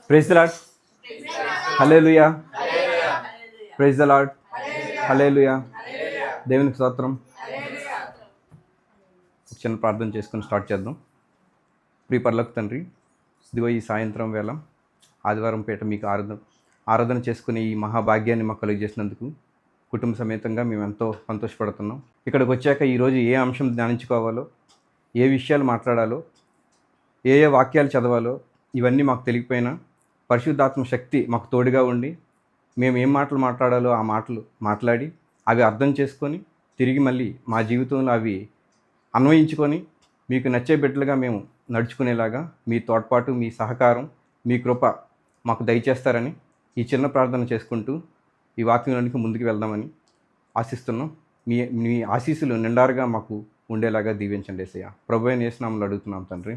Praise the Lord. Hallelujah. Praise the Lord. Hallelujah. దేవునికి స్తోత్రం. చిన్న ప్రార్థన చేసుకుని స్టార్ట్ చేద్దాం. ప్రియ పరలోక తండ్రి, ఇదిగో ఈ సాయంత్రం వేళ ఆదివారం పేట మీకు ఆరాధన చేసుకునే ఈ మహాభాగ్యాన్ని మాకు కలిగజేసినందుకు కుటుంబ సమేతంగా మేము ఎంతో సంతోషపడుతున్నాం. ఇక్కడికి వచ్చాక ఈరోజు ఏ అంశం ధ్యానించుకోవాలో, ఏ విషయాలు మాట్లాడాలో, ఏ వాక్యాలు చదవాలో ఇవన్నీ మాకు తెలియకపోయినా పరిశుద్ధాత్మ శక్తి మాకు తోడుగా ఉండి మేము ఏం మాటలు మాట్లాడాలో ఆ మాటలు మాట్లాడి అవి అర్థం చేసుకొని తిరిగి మళ్ళీ మా జీవితంలో అవి అన్వయించుకొని మీకు నచ్చే బిడ్డలుగా మేము నడుచుకునేలాగా మీ తోడ్పాటు, మీ సహకారం, మీ కృప మాకు దయచేస్తారని ఈ చిన్న ప్రార్థన చేసుకుంటూ ఈ వాక్యంలోనికి ముందుకు వెళ్దామని ఆశిస్తున్నాం. మీ ఆశీస్సులు నిండారుగా మాకు ఉండేలాగా దీవించండి యేసయ్య. ప్రభువైన యేసు నామములో అడుగుతున్నాం తండ్రి.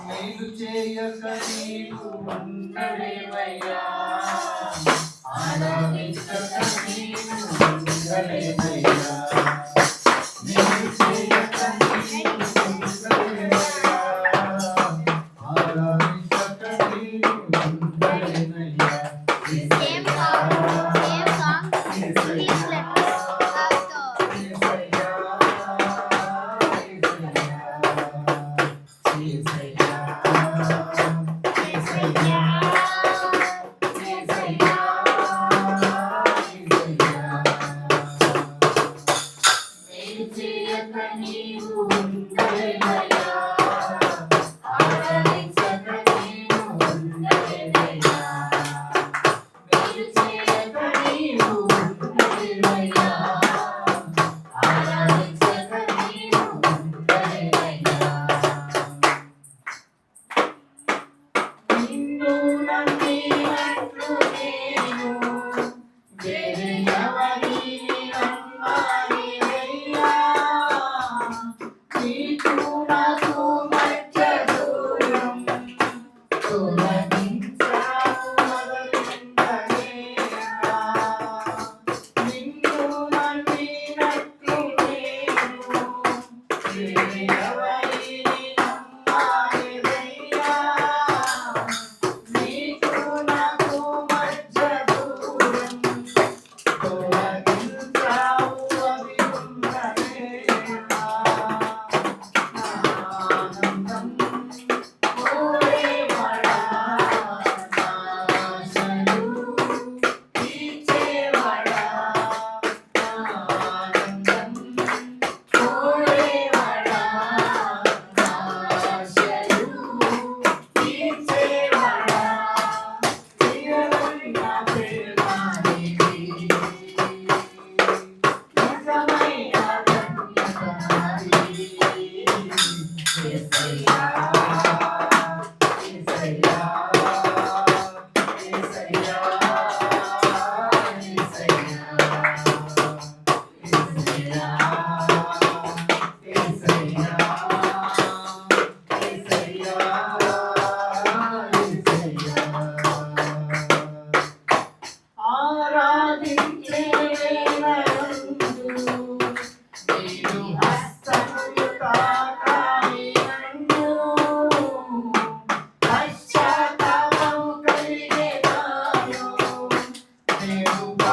మేలు చేయక నీకు ఉండలేవయ్యా, ఆరాధించక నీకు ఉండలేవయ్యా, మేలు చేయక నీకు ఉండలేవయ్యా, ఆరాధించక నీకు ఉండలేవయ్యా.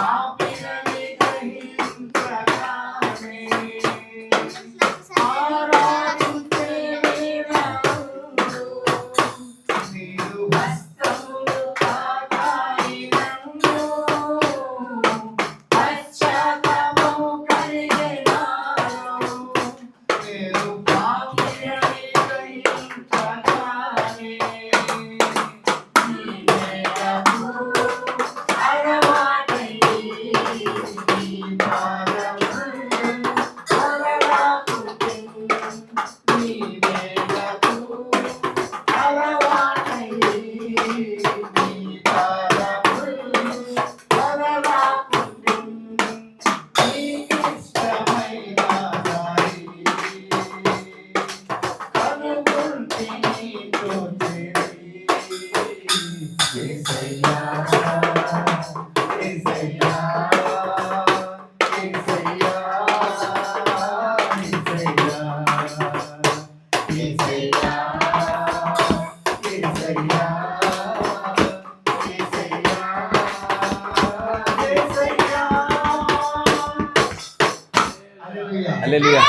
పాపిలని గ్రహించగానే ఆరాధించే వేళయందు నీరు హస్తములు తాకాయి నన్ను పశ్చాత్తాపము కలిగే నాలో నేను పాపిలని గ్రహించగానే హల్లెలూయా.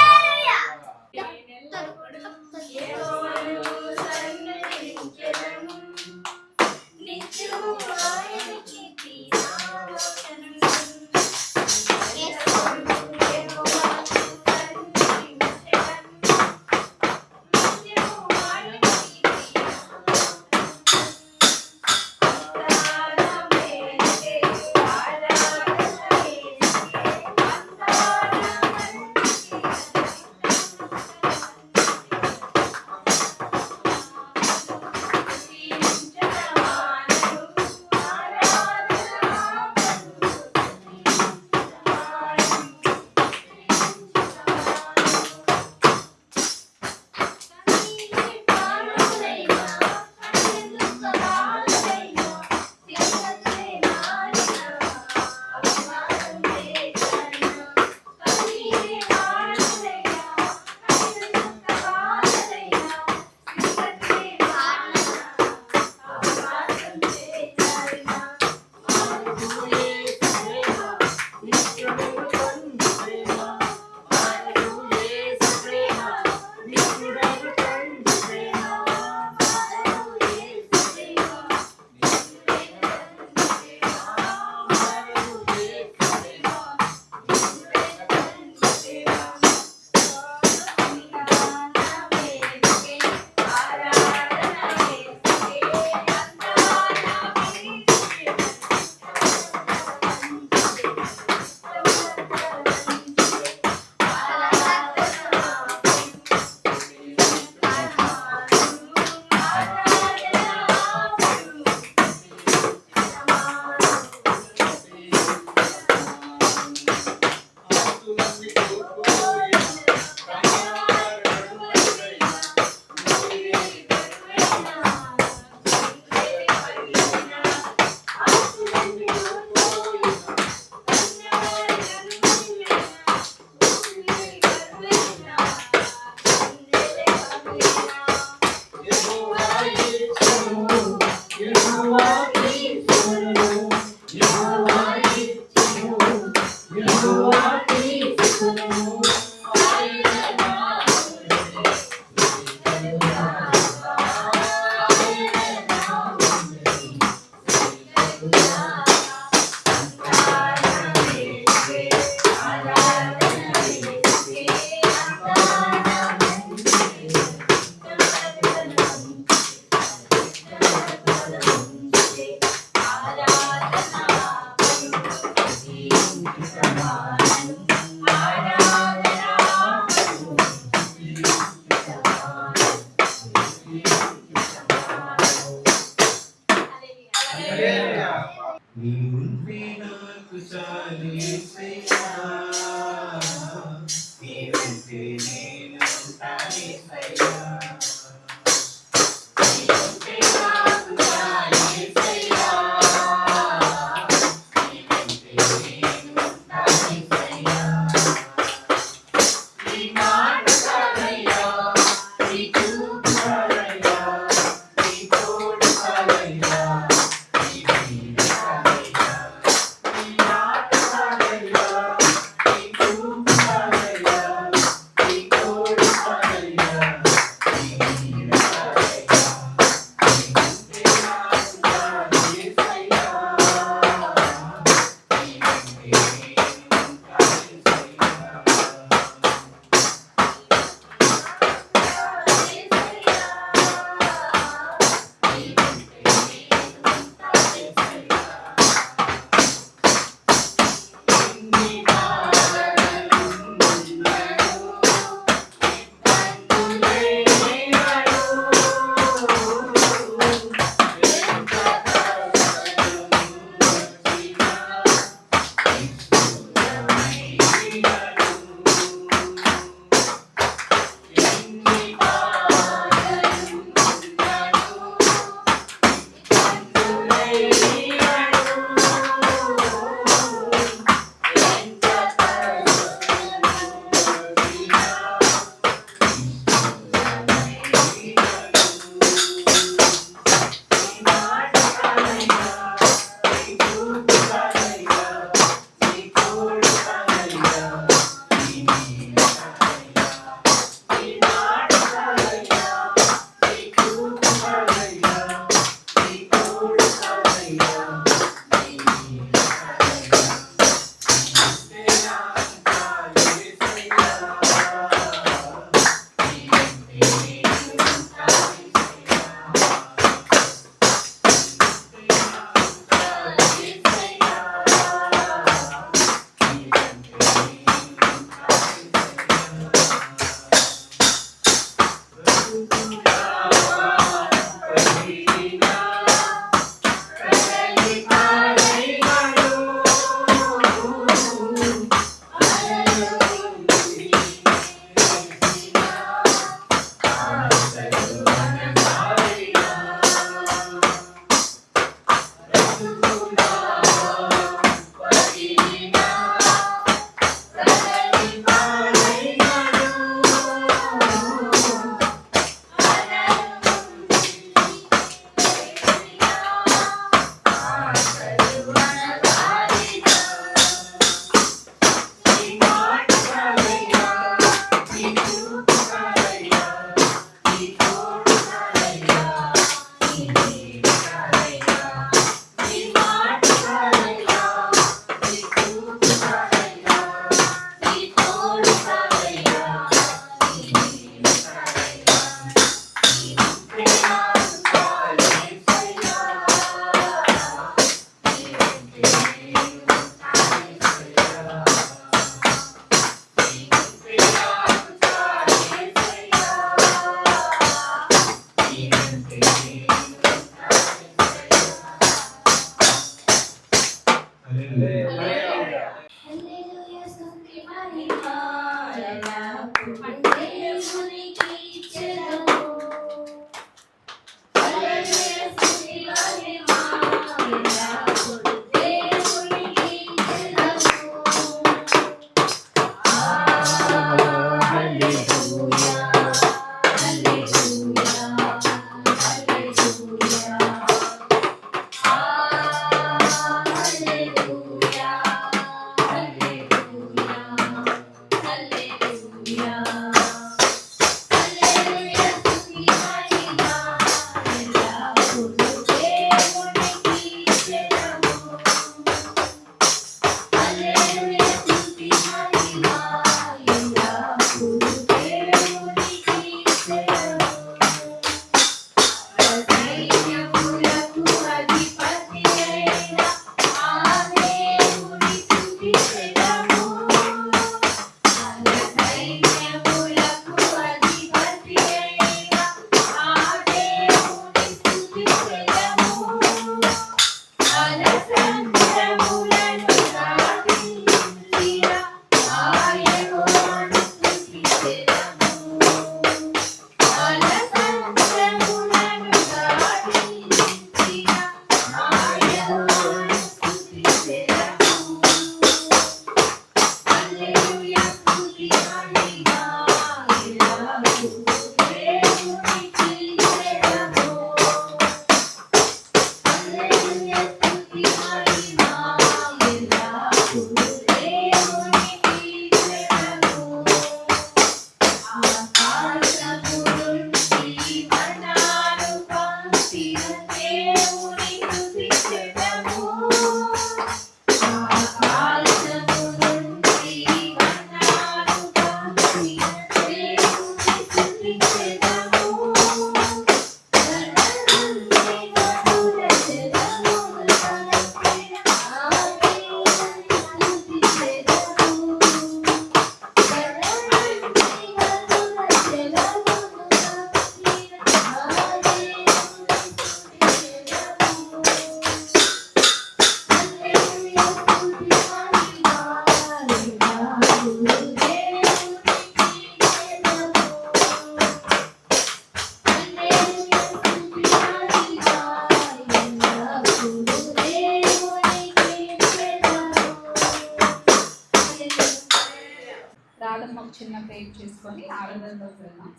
తర్వాత ఒక చిన్న ప్రేయర్ చేసుకొని ఆరాధనలోకి వెళ్దాం.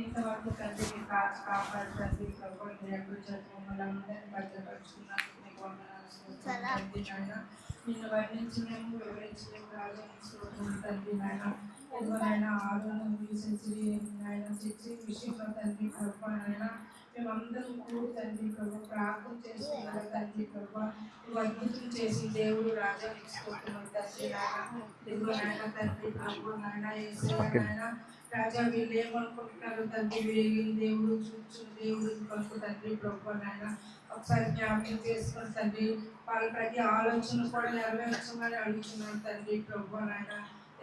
ఇంతవరకు తండ్రి మీ కాచి కాపాడుతండి ప్రభుత్వం ఎప్పుడు చదువుకోమని అందరినీ భద్రపరుచుకున్నందుకు మీకు వందనాలు స్తోత్రాలు తండ్రి నాయన. నిన్ను వర్ణించలేము వివరించలేము రాజా స్తోత్రం తండ్రి నాయన. ఎవరైనా ఆలోచన తీసేసి ఆయన తెచ్చి విషయంలో తండ్రి ప్రభుత్వం నాయన మేమందరం కూడి తండ్రి ప్రభు ప్రార్థన చేస్తున్నారు తండ్రి ప్రభు నువ్వు అద్భుతం చేసి దేవుడు రాజా స్తోత్రం తండ్రి నాయన. ఇదిగో నాయన తండ్రి ప్రభు నాయన యేసయ్య నాయన రాజా వీళ్ళు ఏమనుకుంటున్నారు తండ్రి వీళ్ళు దేవుడు చూసిన దేవుడు కొరకు తండ్రి ప్రభు నాయన ఒకసారి జ్ఞాపకం చేసుకుని తండ్రి వాళ్ళ ప్రతి ఆలోచన కూడా నెరవేర్చమని అడుగుతున్నాను తండ్రి ప్రభు నాయన.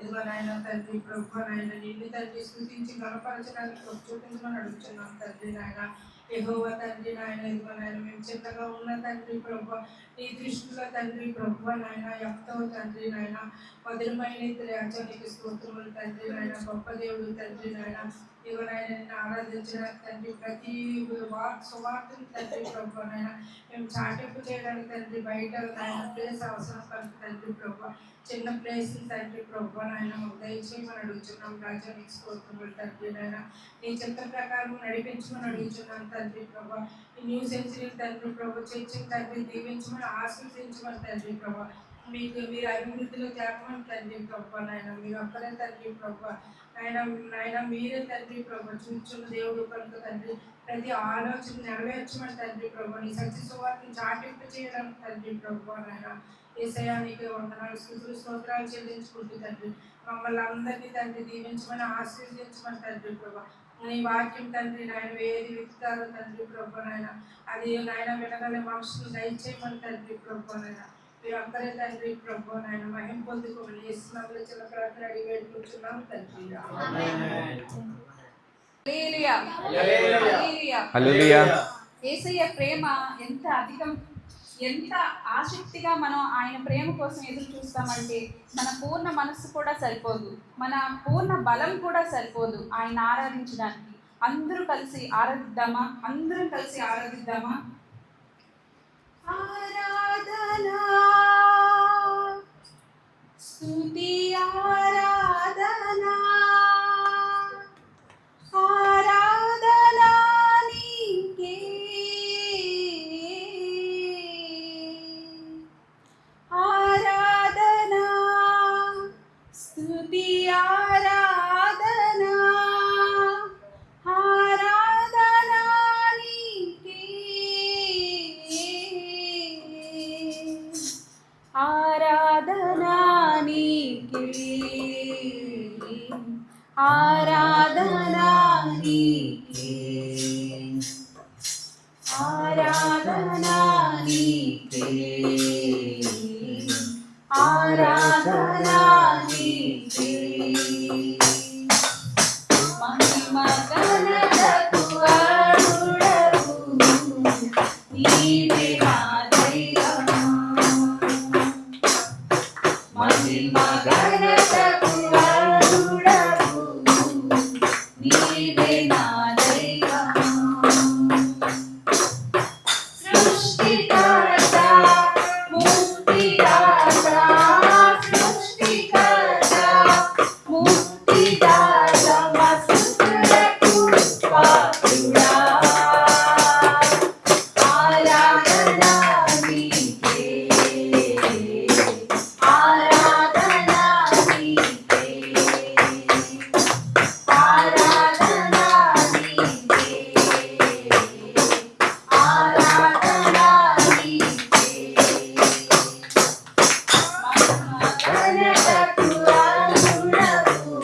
ఇదిగో నాయన తండ్రి ప్రభు నాయన నిన్ను తండ్రి స్తుతించి గణపరచడానికి చూపించమని అడుగుతున్నాను తండ్రి నాయన. యెహోవా తండ్రి నాయన ఇదిగో నాయన మేము చిన్నగా ఉన్న తండ్రి ప్రభు నీ దృష్టిలో తండ్రి ప్రభు నాయన ఎంతో తండ్రి నాయన మధురమైన రాజ్యానికి స్తోత్రములు తండ్రి నాయన. గొప్ప దేవుడు తండ్రి నాయన ఇదిగో నాయన నిన్ను ఆరాధించడానికి తండ్రి ప్రతి సువార్తను తండ్రి ప్రభు నాయన మేము చాటింపు చేయడానికి తండ్రి బయట నాయన ప్లేస్ అవసరం కనుక తండ్రి ప్రభు చిన్న ప్లేస్ తండ్రి ప్రభు నాయన మాకు దయచేయమని అడుగుతున్నాం రాజా నీకు స్తోత్రములు తండ్రి నాయన. నీ చిత్త ప్రకారం నడిపించమని అడుగుతున్నాం తండ్రి ప్రభు. ఈ న్యూ సెంచరీ తండ్రి ప్రభు చర్చని తండ్రి దీవించమని ఆశీర్వదించమని తండ్రి ప్రభు. మీకు మీరు అభివృద్ధిలో జరగమని తండ్రి ప్రభు నాయన. మీరు ఒక్కరే తండ్రి ప్రభు నాయన నాయన మీరే తండ్రి ప్రభు చూచున్న దేవుడు కనుక తండ్రి ప్రతి ఆలోచన నెరవేర్చమని తండ్రి ప్రభు. నీ సత్య సువార్తను చాటింపు చేయడానికి తండ్రి ప్రభు నాయన. యేసయ్యానికి వందనాలు స్తుతులు స్తోత్రాలు చెల్లించుకుంటూ తండ్రి మమ్మల్ని అందరినీ తండ్రి దీవించమని ఆశీర్వదించమని తండ్రి ప్రభు. నీ వాక్యం తండ్రి నాయన ఏది విత్తారో తండ్రి ప్రభు నాయన అది నాయన వినగల మనుషులు దయచేయమని తండ్రి ప్రభు నాయన. మీరు అక్కడే తండ్రి ప్రభు నాయన మహిమ పొందుకోమని యేసునామములో చిన్న ప్రార్థన అడిగి వేడుకుంటున్నాం తండ్రి. హల్లెలూయా హల్లెలూయా హల్లెలూయా. యేసయ్య ప్రేమ ఎంత అధికం, ఎంత ఆసక్తిగా మనం ఆయన ప్రేమ కోసం ఎదురు చూస్తామంటే మన పూర్ణ మనస్సు కూడా సరిపోదు, మన పూర్ణ బలం కూడా సరిపోదు ఆయన ఆరాధించడానికి. అందరూ కలిసి ఆరాధిద్దామా? అందరం కలిసి ఆరాధిద్దామా? ఆరాధనా స్తుతి ఆరాధనా ఆరాధనా నీకే ఆరాధనా స్తుతి ఆరాధనా ఆరాధనా నీకే ఆరాధనా నీకే ఆరాధనా నీకే ఆరాధనా నీకే ఆరాధనా నీకే మహిమ ఘనతకు అర్హుడవు నీవే నా దైవము. మహిమ ఘనతకు అర్హుడవు నీవే నా దైవము. సృష్టికర్త ముక్తిదాత సృష్టికర్త ముక్తిదాత మస్తులకు పాత్రుడా ఆరాధనా నీకే ఆరాధనా నీకే ఆరాధనా నీకే ఆరాధనా నీకే మహిమ ఘనతకు అర్హుడవు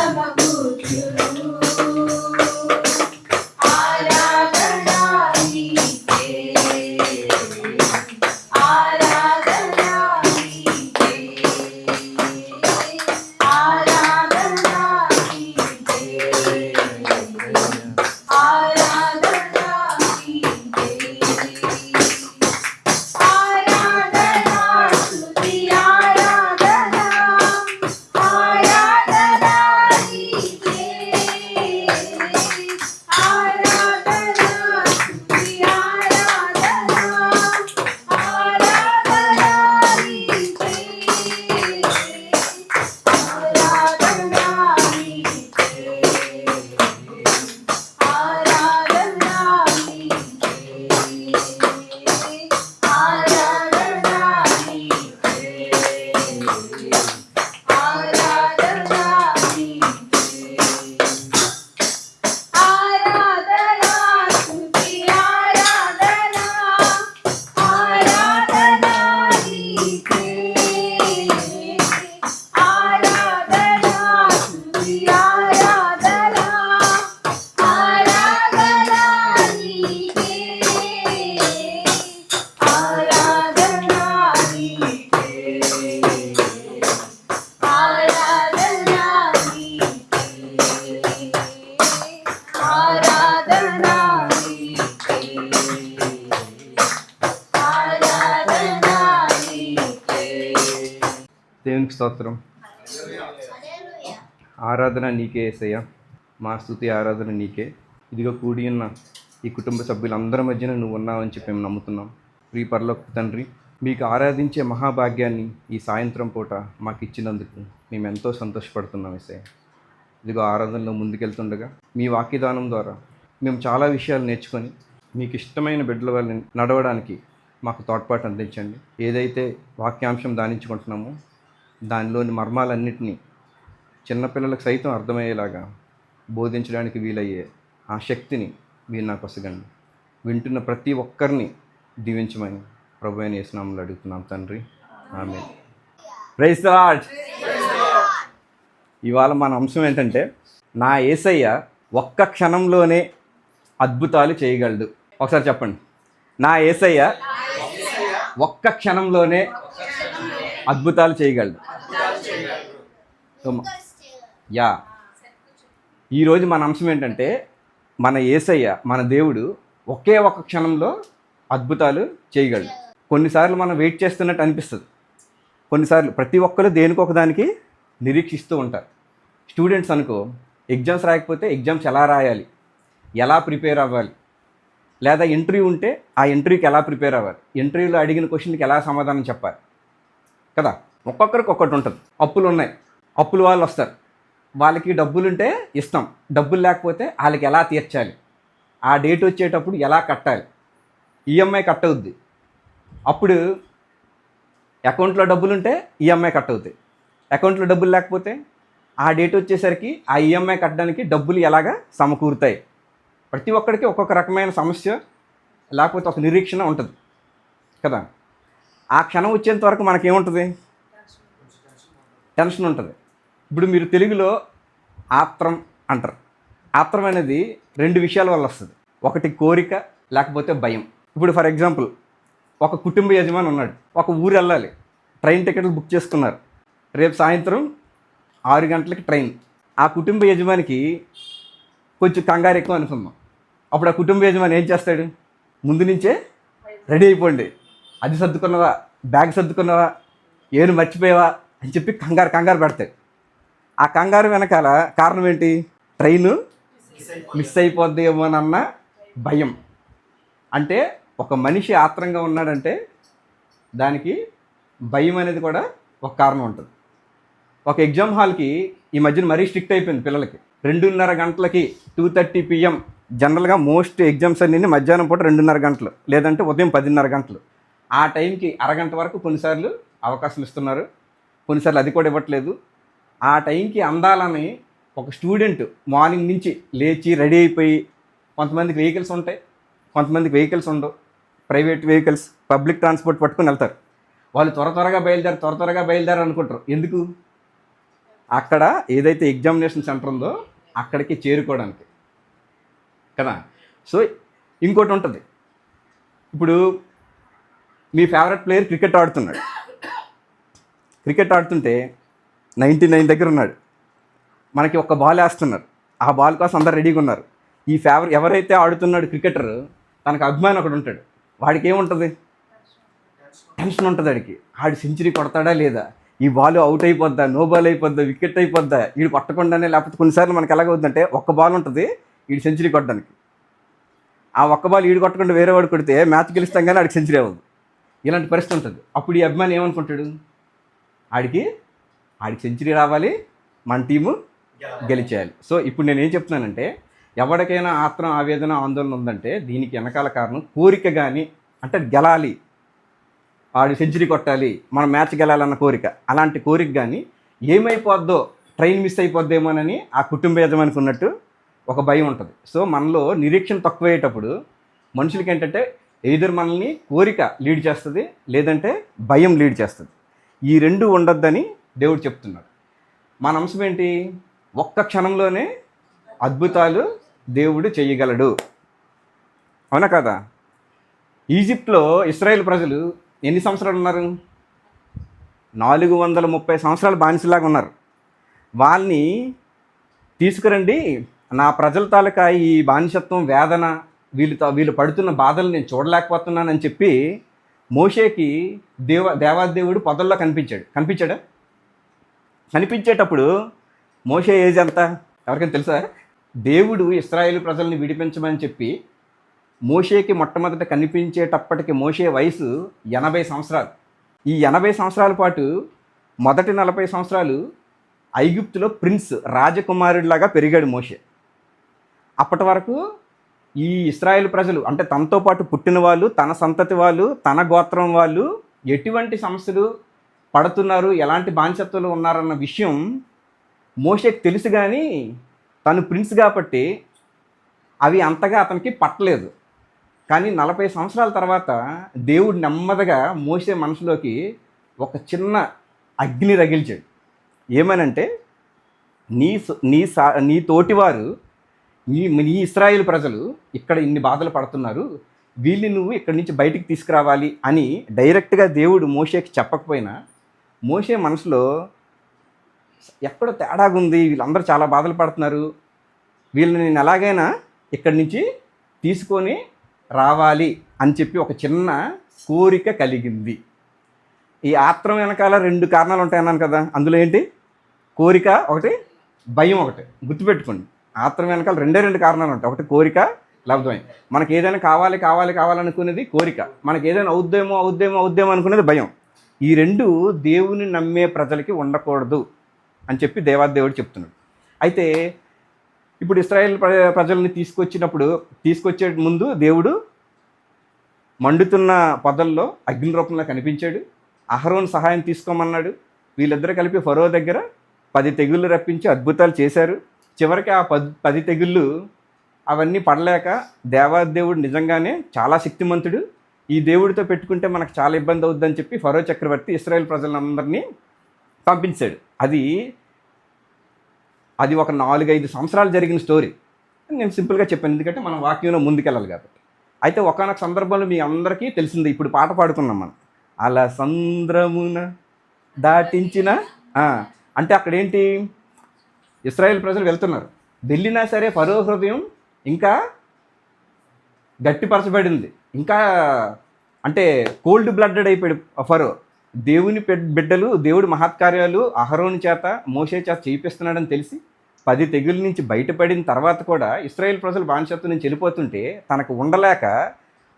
సమకూర్చును. ఆరాధన నీకే, ఆరాధన నీకే, ఆరాధన నీకే, ఆరాధన నీకే. ఆరాధన స్తుతి ఆరాధన, ఆరాధన నీకే, ఆరాధన స్తుతి ఆరాధన, ఆరాధన నీకే, ఆరాధన నీకే, ఆరాధన నీకే, ఆరాధన నీకే, ఆరాధన నీకే. ఆరాధన స్తుతి ఆరాధన, ఆరాధన నీకే, ఆరాధన స్తుతి ఆరాధన, ఆరాధన నీకే, ఆరాధన నీకే, ఆరాధన నీకే, ఆరాధన నీకే, ఆరాధన నీకే. దేవునికి స్తోత్రం. ఆరాధన నీకే యేసయ్య, మా స్తుతి ఆరాధన నీకే. ఇదిగో కూడి ఉన్న ఈ కుటుంబ సభ్యులందరి మధ్యన నువ్వు ఉన్నావని చెప్పి మేము నమ్ముతున్నాం. ప్రియ పరలోకపు తండ్రి, మీకు ఆరాధించే మహాభాగ్యాన్ని ఈ సాయంత్రం పూట మాకు ఇచ్చినందుకు మేము ఎంతో సంతోషపడుతున్నాం యేసయ్య. ఇదిగో ఆరాధనలో ముందుకెళ్తుండగా మీ వాక్యదానం ద్వారా మేము చాలా విషయాలు నేర్చుకొని మీకు ఇష్టమైన బిడ్డల వల్ల నడవడానికి మాకు తోడ్పాటు అందించండి. ఏదైతే వాక్యాంశం ధ్యానించుకుంటున్నామో దానిలోని మర్మాలన్నింటినీ చిన్నపిల్లలకు సైతం అర్థమయ్యేలాగా బోధించడానికి వీలయ్యే ఆ శక్తిని మీరు నాకు వసగండి. వింటున్న ప్రతి ఒక్కరిని దీవించమని ప్రభువైన యేసు నామములో అడుగుతున్నాం తండ్రి, ఆమేన్. Praise the lord. ఇవాళ మన అంశం ఏంటంటే, నా యేసయ్య ఒక్క క్షణంలోనే అద్భుతాలు చేయగలడు. ఒకసారి చెప్పండి, నా యేసయ్య ఒక్క క్షణంలోనే అద్భుతాలు చేయగలడు. యా, ఈరోజు మన అంశం ఏంటంటే, మన యేసయ్య, మన దేవుడు ఒకే ఒక్క క్షణంలో అద్భుతాలు చేయగలడు. కొన్నిసార్లు మనం వెయిట్ చేస్తున్నట్టు అనిపిస్తుంది. కొన్నిసార్లు ప్రతి ఒక్కరు దేనికొకదానికి నిరీక్షిస్తూ ఉంటారు. స్టూడెంట్స్ అనుకో, ఎగ్జామ్స్ రాయకపోతే ఎగ్జామ్స్ ఎలా రాయాలి, ఎలా ప్రిపేర్ అవ్వాలి, లేదా ఇంటర్వ్యూ ఉంటే ఆ ఇంటర్వ్యూకి ఎలా ప్రిపేర్ అవ్వాలి, ఇంటర్వ్యూలో అడిగిన క్వశ్చన్కి ఎలా సమాధానం చెప్పాలి కదా. ఒక్కొక్కరికి ఒక్కటి ఉంటుంది. అప్పులు ఉన్నాయి, అప్పులు వాళ్ళు వస్తారు, వాళ్ళకి డబ్బులుంటే ఇస్తాం, డబ్బులు లేకపోతే వాళ్ళకి ఎలా తీర్చాలి, ఆ డేట్ వచ్చేటప్పుడు ఎలా కట్టాలి, ఈఎంఐ కట్ అవుద్ది. అప్పుడు అకౌంట్లో డబ్బులుంటే ఈఎంఐ కట్ అవుతాయి, అకౌంట్లో డబ్బులు లేకపోతే ఆ డేట్ వచ్చేసరికి ఆ ఈఎంఐ కట్టడానికి డబ్బులు ఎలాగా సమకూరుతాయి. ప్రతి ఒక్కరికి ఒక్కొక్క రకమైన సమస్య లేకపోతే ఒక నిరీక్షణ ఉంటుంది కదా. ఆ క్షణం వచ్చేంత వరకు మనకేముంటుంది, టెన్షన్ ఉంటుంది. ఇప్పుడు మీరు తెలుగులో ఆత్రం అంటారు. ఆత్రం అనేది రెండు విషయాల వల్ల వస్తుంది. ఒకటి కోరిక, లేకపోతే భయం. ఇప్పుడు ఫర్ ఎగ్జాంపుల్, ఒక కుటుంబ యజమాని ఉన్నాడు, ఒక ఊరు వెళ్ళాలి, ట్రైన్ టికెట్లు బుక్ చేసుకున్నారు, రేపు సాయంత్రం 6 గంటలకి ట్రైన్. ఆ కుటుంబ యజమానికి కొంచెం కంగారు ఎక్కువ అనుకుందాం. అప్పుడు ఆ కుటుంబ యజమాని ఏం చేస్తాడు, ముందు నుంచే రెడీ అయిపోండి, అది సర్దుకున్నావా, బ్యాగ్ సర్దుకున్నావా, ఏను మర్చిపోయావా అని చెప్పి కంగారు పెడతాడు. ఆ కంగారు వెనకాల కారణం ఏంటి, ట్రైను మిస్ అయిపోద్దేమోనన్న భయం. అంటే ఒక మనిషి ఆత్రంగా ఉన్నాడంటే దానికి భయం అనేది కూడా ఒక కారణం ఉంటుంది. ఒక ఎగ్జామ్ హాల్కి ఈ మధ్యన మరీ స్ట్రిక్ట్ అయిపోయింది పిల్లలకి. 2:30 గంటలకి 2:30 PM జనరల్గా మోస్ట్ ఎగ్జామ్స్ అన్నీ మధ్యాహ్నం పూట 2:30 గంటలు, లేదంటే ఉదయం 10:30 గంటలు. ఆ టైంకి అరగంట వరకు కొన్నిసార్లు అవకాశం ఇస్తున్నారు, కొన్నిసార్లు అది కూడా ఇవ్వట్లేదు. ఆ టైంకి అందాలని ఒక స్టూడెంట్ మార్నింగ్ నుంచి లేచి రెడీ అయిపోయి, కొంతమందికి వెహికల్స్ ఉంటాయి, కొంతమందికి వెహికల్స్ ఉండవు, ప్రైవేట్ వెహికల్స్, పబ్లిక్ ట్రాన్స్పోర్ట్ పట్టుకుని వెళ్తారు. వాళ్ళు త్వరగా బయలుదేరు అనుకుంటారు. ఎందుకు, అక్కడ ఏదైతే ఎగ్జామినేషన్ సెంటర్ ఉందో అక్కడికి చేరుకోవడానికి కదా. సో ఇంకోటి ఉంటుంది, ఇప్పుడు మీ ఫేవరెట్ ప్లేయర్ క్రికెట్ ఆడుతున్నాడు, క్రికెట్ ఆడుతుంటే 99 దగ్గర ఉన్నాడు, మనకి ఒక బాల్ వేస్తున్నారు, ఆ బాల్ కోసం అందరు రెడీగా ఉన్నారు. ఈ ఎవరైతే ఆడుతున్నాడు క్రికెటర్, తనకు అభిమాని ఒకడు ఉంటాడు, వాడికి ఏముంటుంది, టెన్షన్ ఉంటుంది. ఆడు సెంచరీ కొడతాడా లేదా, ఈ బాల్ అవుట్ అయిపోద్దా, నో బాల్ అయిపోద్దా, వికెట్ అయిపోద్దా, వీడు కొట్టకుండానే, లేకపోతే కొన్నిసార్లు మనకి ఎలాగవుతుందంటే ఒక్క బాల్ ఉంటుంది వీడు సెంచరీ కొట్టడానికి, ఆ ఒక్క బాల్ వీడు కొట్టకుండా వేరే వాడు కొడితే మ్యాచ్ గెలుస్తాం కానీ ఆడికి సెంచరీ అవ్వదు. ఇలాంటి పరిస్థితి ఉంటుంది. అప్పుడు ఈ అభిమాని ఏమనుకుంటాడు, ఆడికి సెంచరీ రావాలి, మన టీము గెలిచేయాలి. సో ఇప్పుడు నేను ఏం చెప్తున్నానంటే, ఎవరికైనా ఆత్రం, ఆవేదన, ఆందోళన ఉందంటే దీనికి వెనకాల కారణం కోరిక. కానీ అంటే గెలాలి, ఆడు సెంచరీ కొట్టాలి, మన మ్యాచ్ గెలాలన్న కోరిక. అలాంటి కోరిక కానీ ఏమైపోద్దో, ట్రైన్ మిస్ అయిపోద్దేమోనని ఆ కుటుంబ యజమానికి ఉన్నట్టు ఒక భయం ఉంటుంది. సో మనలో నిరీక్షణ తక్కువయ్యేటప్పుడు మనుషులకి ఏంటంటే ఎదురు మనల్ని కోరిక లీడ్ చేస్తుంది, లేదంటే భయం లీడ్ చేస్తుంది. ఈ రెండు ఉండొద్దని దేవుడు చెప్తున్నాడు. మన అంశం ఏంటి, ఒక్క క్షణంలోనే అద్భుతాలు దేవుడు చేయగలడు, అవునా కదా. ఈజిప్ట్లో ఇశ్రాయేల్ ప్రజలు ఎన్ని సంవత్సరాలు ఉన్నారు, 430 సంవత్సరాలు బానిసలాగా ఉన్నారు. వాళ్ళని తీసుకురండి, నా ప్రజల తాలూకా ఈ బానిసత్వం, వేదన, వీళ్ళు పడుతున్న బాధలు నేను చూడలేకపోతున్నానని చెప్పి మోషేకి దేవాదేవుడు పొదల్లో కనిపించాడా? కనిపించేటప్పుడు మోషే ఏజ్ ఎంత ఎవరికైనా తెలుసా? దేవుడు ఇశ్రాయేలు ప్రజల్ని విడిపించమని చెప్పి మోషేకి మొట్టమొదట కనిపించేటప్పటికి మోషే వయసు 80 సంవత్సరాలు. ఈ 80 సంవత్సరాల పాటు మొదటి 40 సంవత్సరాలు ఐగుప్తులో ప్రిన్స్, రాజకుమారుడిలాగా పెరిగాడు మోషే. అప్పటి వరకు ఈ ఇశ్రాయేలు ప్రజలు అంటే తనతో పాటు పుట్టిన వాళ్ళు, తన సంతతి వాళ్ళు, తన గోత్రం వాళ్ళు ఎటువంటి సమస్యలు పడుతున్నారు, ఎలాంటి బానిసత్వంలో ఉన్నారన్న విషయం మోషేకి తెలుసు. కానీ తను ప్రిన్స్ కాబట్టి అవి అంతగా అతనికి పట్టలేదు. కానీ 40 సంవత్సరాల తర్వాత దేవుడు నెమ్మదిగా మోషే మనసులోకి ఒక చిన్న అగ్ని రగిల్చాడు. ఏమనంటే, నీ తోటివారు, నీ ఇశ్రాయేలు ప్రజలు ఇక్కడ ఇన్ని బాధలు పడుతున్నారు, వీళ్ళని నువ్వు ఇక్కడి నుంచి బయటికి తీసుకురావాలి అని డైరెక్ట్గా దేవుడు మోషేకి చెప్పకపోయినా మోషే మనసులో ఎక్కడో తేడాగా ఉంది, వీళ్ళందరూ చాలా బాధలు పడుతున్నారు, వీళ్ళని నేను ఎలాగైనా ఇక్కడి నుంచి తీసుకొని రావాలి అని చెప్పి ఒక చిన్న కోరిక కలిగింది. ఈ ఆత్రం వెనకాల 2 కారణాలు ఉంటాయన్నాను కదా, అందులో ఏంటి, కోరిక ఒకటి, భయం ఒకటి. గుర్తుపెట్టుకోండి, ఆత్రం వెనకాల 2 కారణాలు ఉంటాయి. ఒకటి కోరిక, లేకపోతే భయం. మనకి ఏదైనా కావాలనుకునేది కోరిక, మనకి ఏదైనా అవుద్దేమో అనుకునేది భయం. ఈ 2 దేవుని నమ్మే ప్రజలకి ఉండకూడదు అని చెప్పి దేవాదేవుడు చెప్తున్నాడు. అయితే ఇప్పుడు ఇశ్రాయేల్ ప్రజల్ని తీసుకొచ్చే ముందు దేవుడు మండుతున్న పొదల్లో అగ్ని రూపంలో కనిపించాడు. అహరోను సహాయం తీసుకోమన్నాడు. వీళ్ళిద్దరూ కలిపి ఫరో దగ్గర 10 తెగుళ్ళు రప్పించి అద్భుతాలు చేశారు. చివరికి ఆ 10 తెగుళ్ళు అవన్నీ పడలేక దేవాదేవుడు నిజంగానే చాలా శక్తిమంతుడు, ఈ దేవుడితో పెట్టుకుంటే మనకు చాలా ఇబ్బంది అవుద్దని చెప్పి ఫరో చక్రవర్తి ఇశ్రాయేల్ ప్రజలందరినీ పంపించాడు. అది ఒక 4-5 సంవత్సరాలు జరిగిన స్టోరీ. నేను సింపుల్గా చెప్పాను, ఎందుకంటే మనం వాక్యంలో ముందుకెళ్ళాలి కాబట్టి. అయితే ఒకానొక సందర్భంలో మీ అందరికీ తెలిసింది, ఇప్పుడు పాట పాడుకున్నాం మనం, అలా సంద్రమున దాటించిన. అంటే అక్కడ ఏంటి, ఇశ్రాయేల్ ప్రజలు వెళ్తున్నారు, వెళ్ళినా సరే ఫరో హృదయం ఇంకా గట్టిపరచబడింది, ఇంకా అంటే కోల్డ్ బ్లడెడ్ అయిపోయాడు ఫరో. దేవుని బిడ్డలు, దేవుడి మహత్కార్యాలు అహరోను చేత, మోషే చేత చేయిస్తున్నాడని తెలిసి 10 తెగుల నుంచి బయటపడిన తర్వాత కూడా ఇశ్రాయేల్ ప్రజలు బానిసత్వం నుంచి వెళ్ళిపోతుంటే తనకు ఉండలేక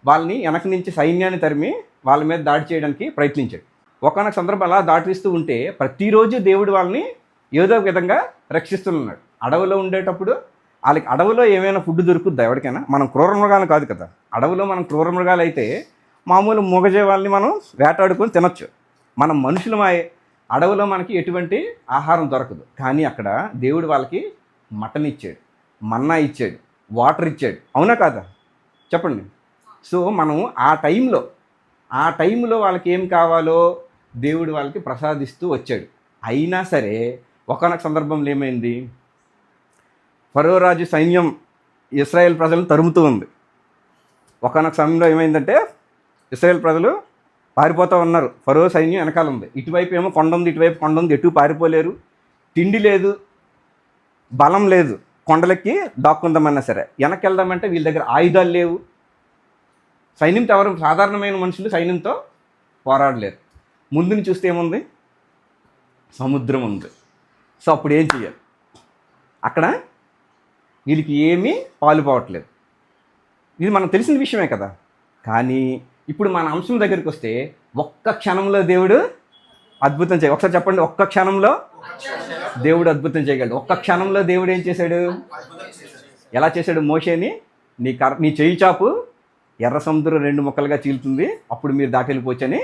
వాళ్ళని వెనక నుంచి సైన్యాన్ని తరిమి వాళ్ళ మీద దాడి చేయడానికి ప్రయత్నించాడు. ఒకనొక సందర్భం అలా దాటిస్తూ ఉంటే ప్రతిరోజు దేవుడు వాళ్ళని ఏదో విధంగా రక్షిస్తున్నాడు. అడవిలో ఉండేటప్పుడు వాళ్ళకి అడవిలో ఏమైనా ఫుడ్ దొరుకుద్దా ఎవరికైనా? మనం క్రూర మృగాలు కాదు కదా, అడవిలో మనం క్రూర మృగాలు అయితే మామూలు మూగజీవాల్ని మనం వేటాడుకొని తినొచ్చు. మనం మనుషులమై అడవిలో మనకి ఎటువంటి ఆహారం దొరకదు. కానీ అక్కడ దేవుడు వాళ్ళకి మటన్ ఇచ్చాడు, మన్నా ఇచ్చాడు, వాటర్ ఇచ్చాడు, అవునా కాదా చెప్పండి. సో మనం ఆ టైంలో వాళ్ళకి ఏం కావాలో దేవుడు వాళ్ళకి ప్రసాదిస్తూ వచ్చాడు. అయినా సరే ఒకానొక సందర్భంలో ఏమైంది, ఫరో రాజు సైన్యం ఇశ్రాయేల్ ప్రజలను తరుముతూ ఉంది. ఒకానొక సమయంలో ఏమైందంటే ఇశ్రాయేల్ ప్రజలు పారిపోతూ ఉన్నారు, ఫరో సైన్యం వెనకాల ఉంది. ఇటువైపు ఏమో కొండ ఉంది, ఇటువైపు కొండ ఉంది, ఎటు పారిపోలేరు. తిండి లేదు, బలం లేదు, కొండలకి దాక్కుందామన్నా సరే. వెనక్కి వెళ్దామంటే వీళ్ళ దగ్గర ఆయుధాలు లేవు. సైన్యంతో ఎవరు సాధారణమైన మనుషులు సైన్యంతో పోరాడలేరు. ముందుని చూస్తే ఏముంది, సముద్రం ఉంది. సో అప్పుడు ఏం చేయాలి, అక్కడ వీళ్ళకి ఏమీ పాలుపోవట్లేదు. ఇది మనకు తెలిసిన విషయమే కదా. కానీ ఇప్పుడు మన అంశం దగ్గరికి వస్తే ఒక్క క్షణంలో దేవుడు అద్భుతం చేయ. ఒకసారి చెప్పండి, ఒక్క క్షణంలో దేవుడు అద్భుతం చేయగలడు. ఒక్క క్షణంలో దేవుడు ఏం చేశాడు, ఎలా చేశాడు, మోషేని నీ చెయ్యి చాపు ఎర్ర సముద్రం 2 ముక్కలుగా చీలుతుంది, అప్పుడు మీరు దాటెళ్ళిపోవచ్చని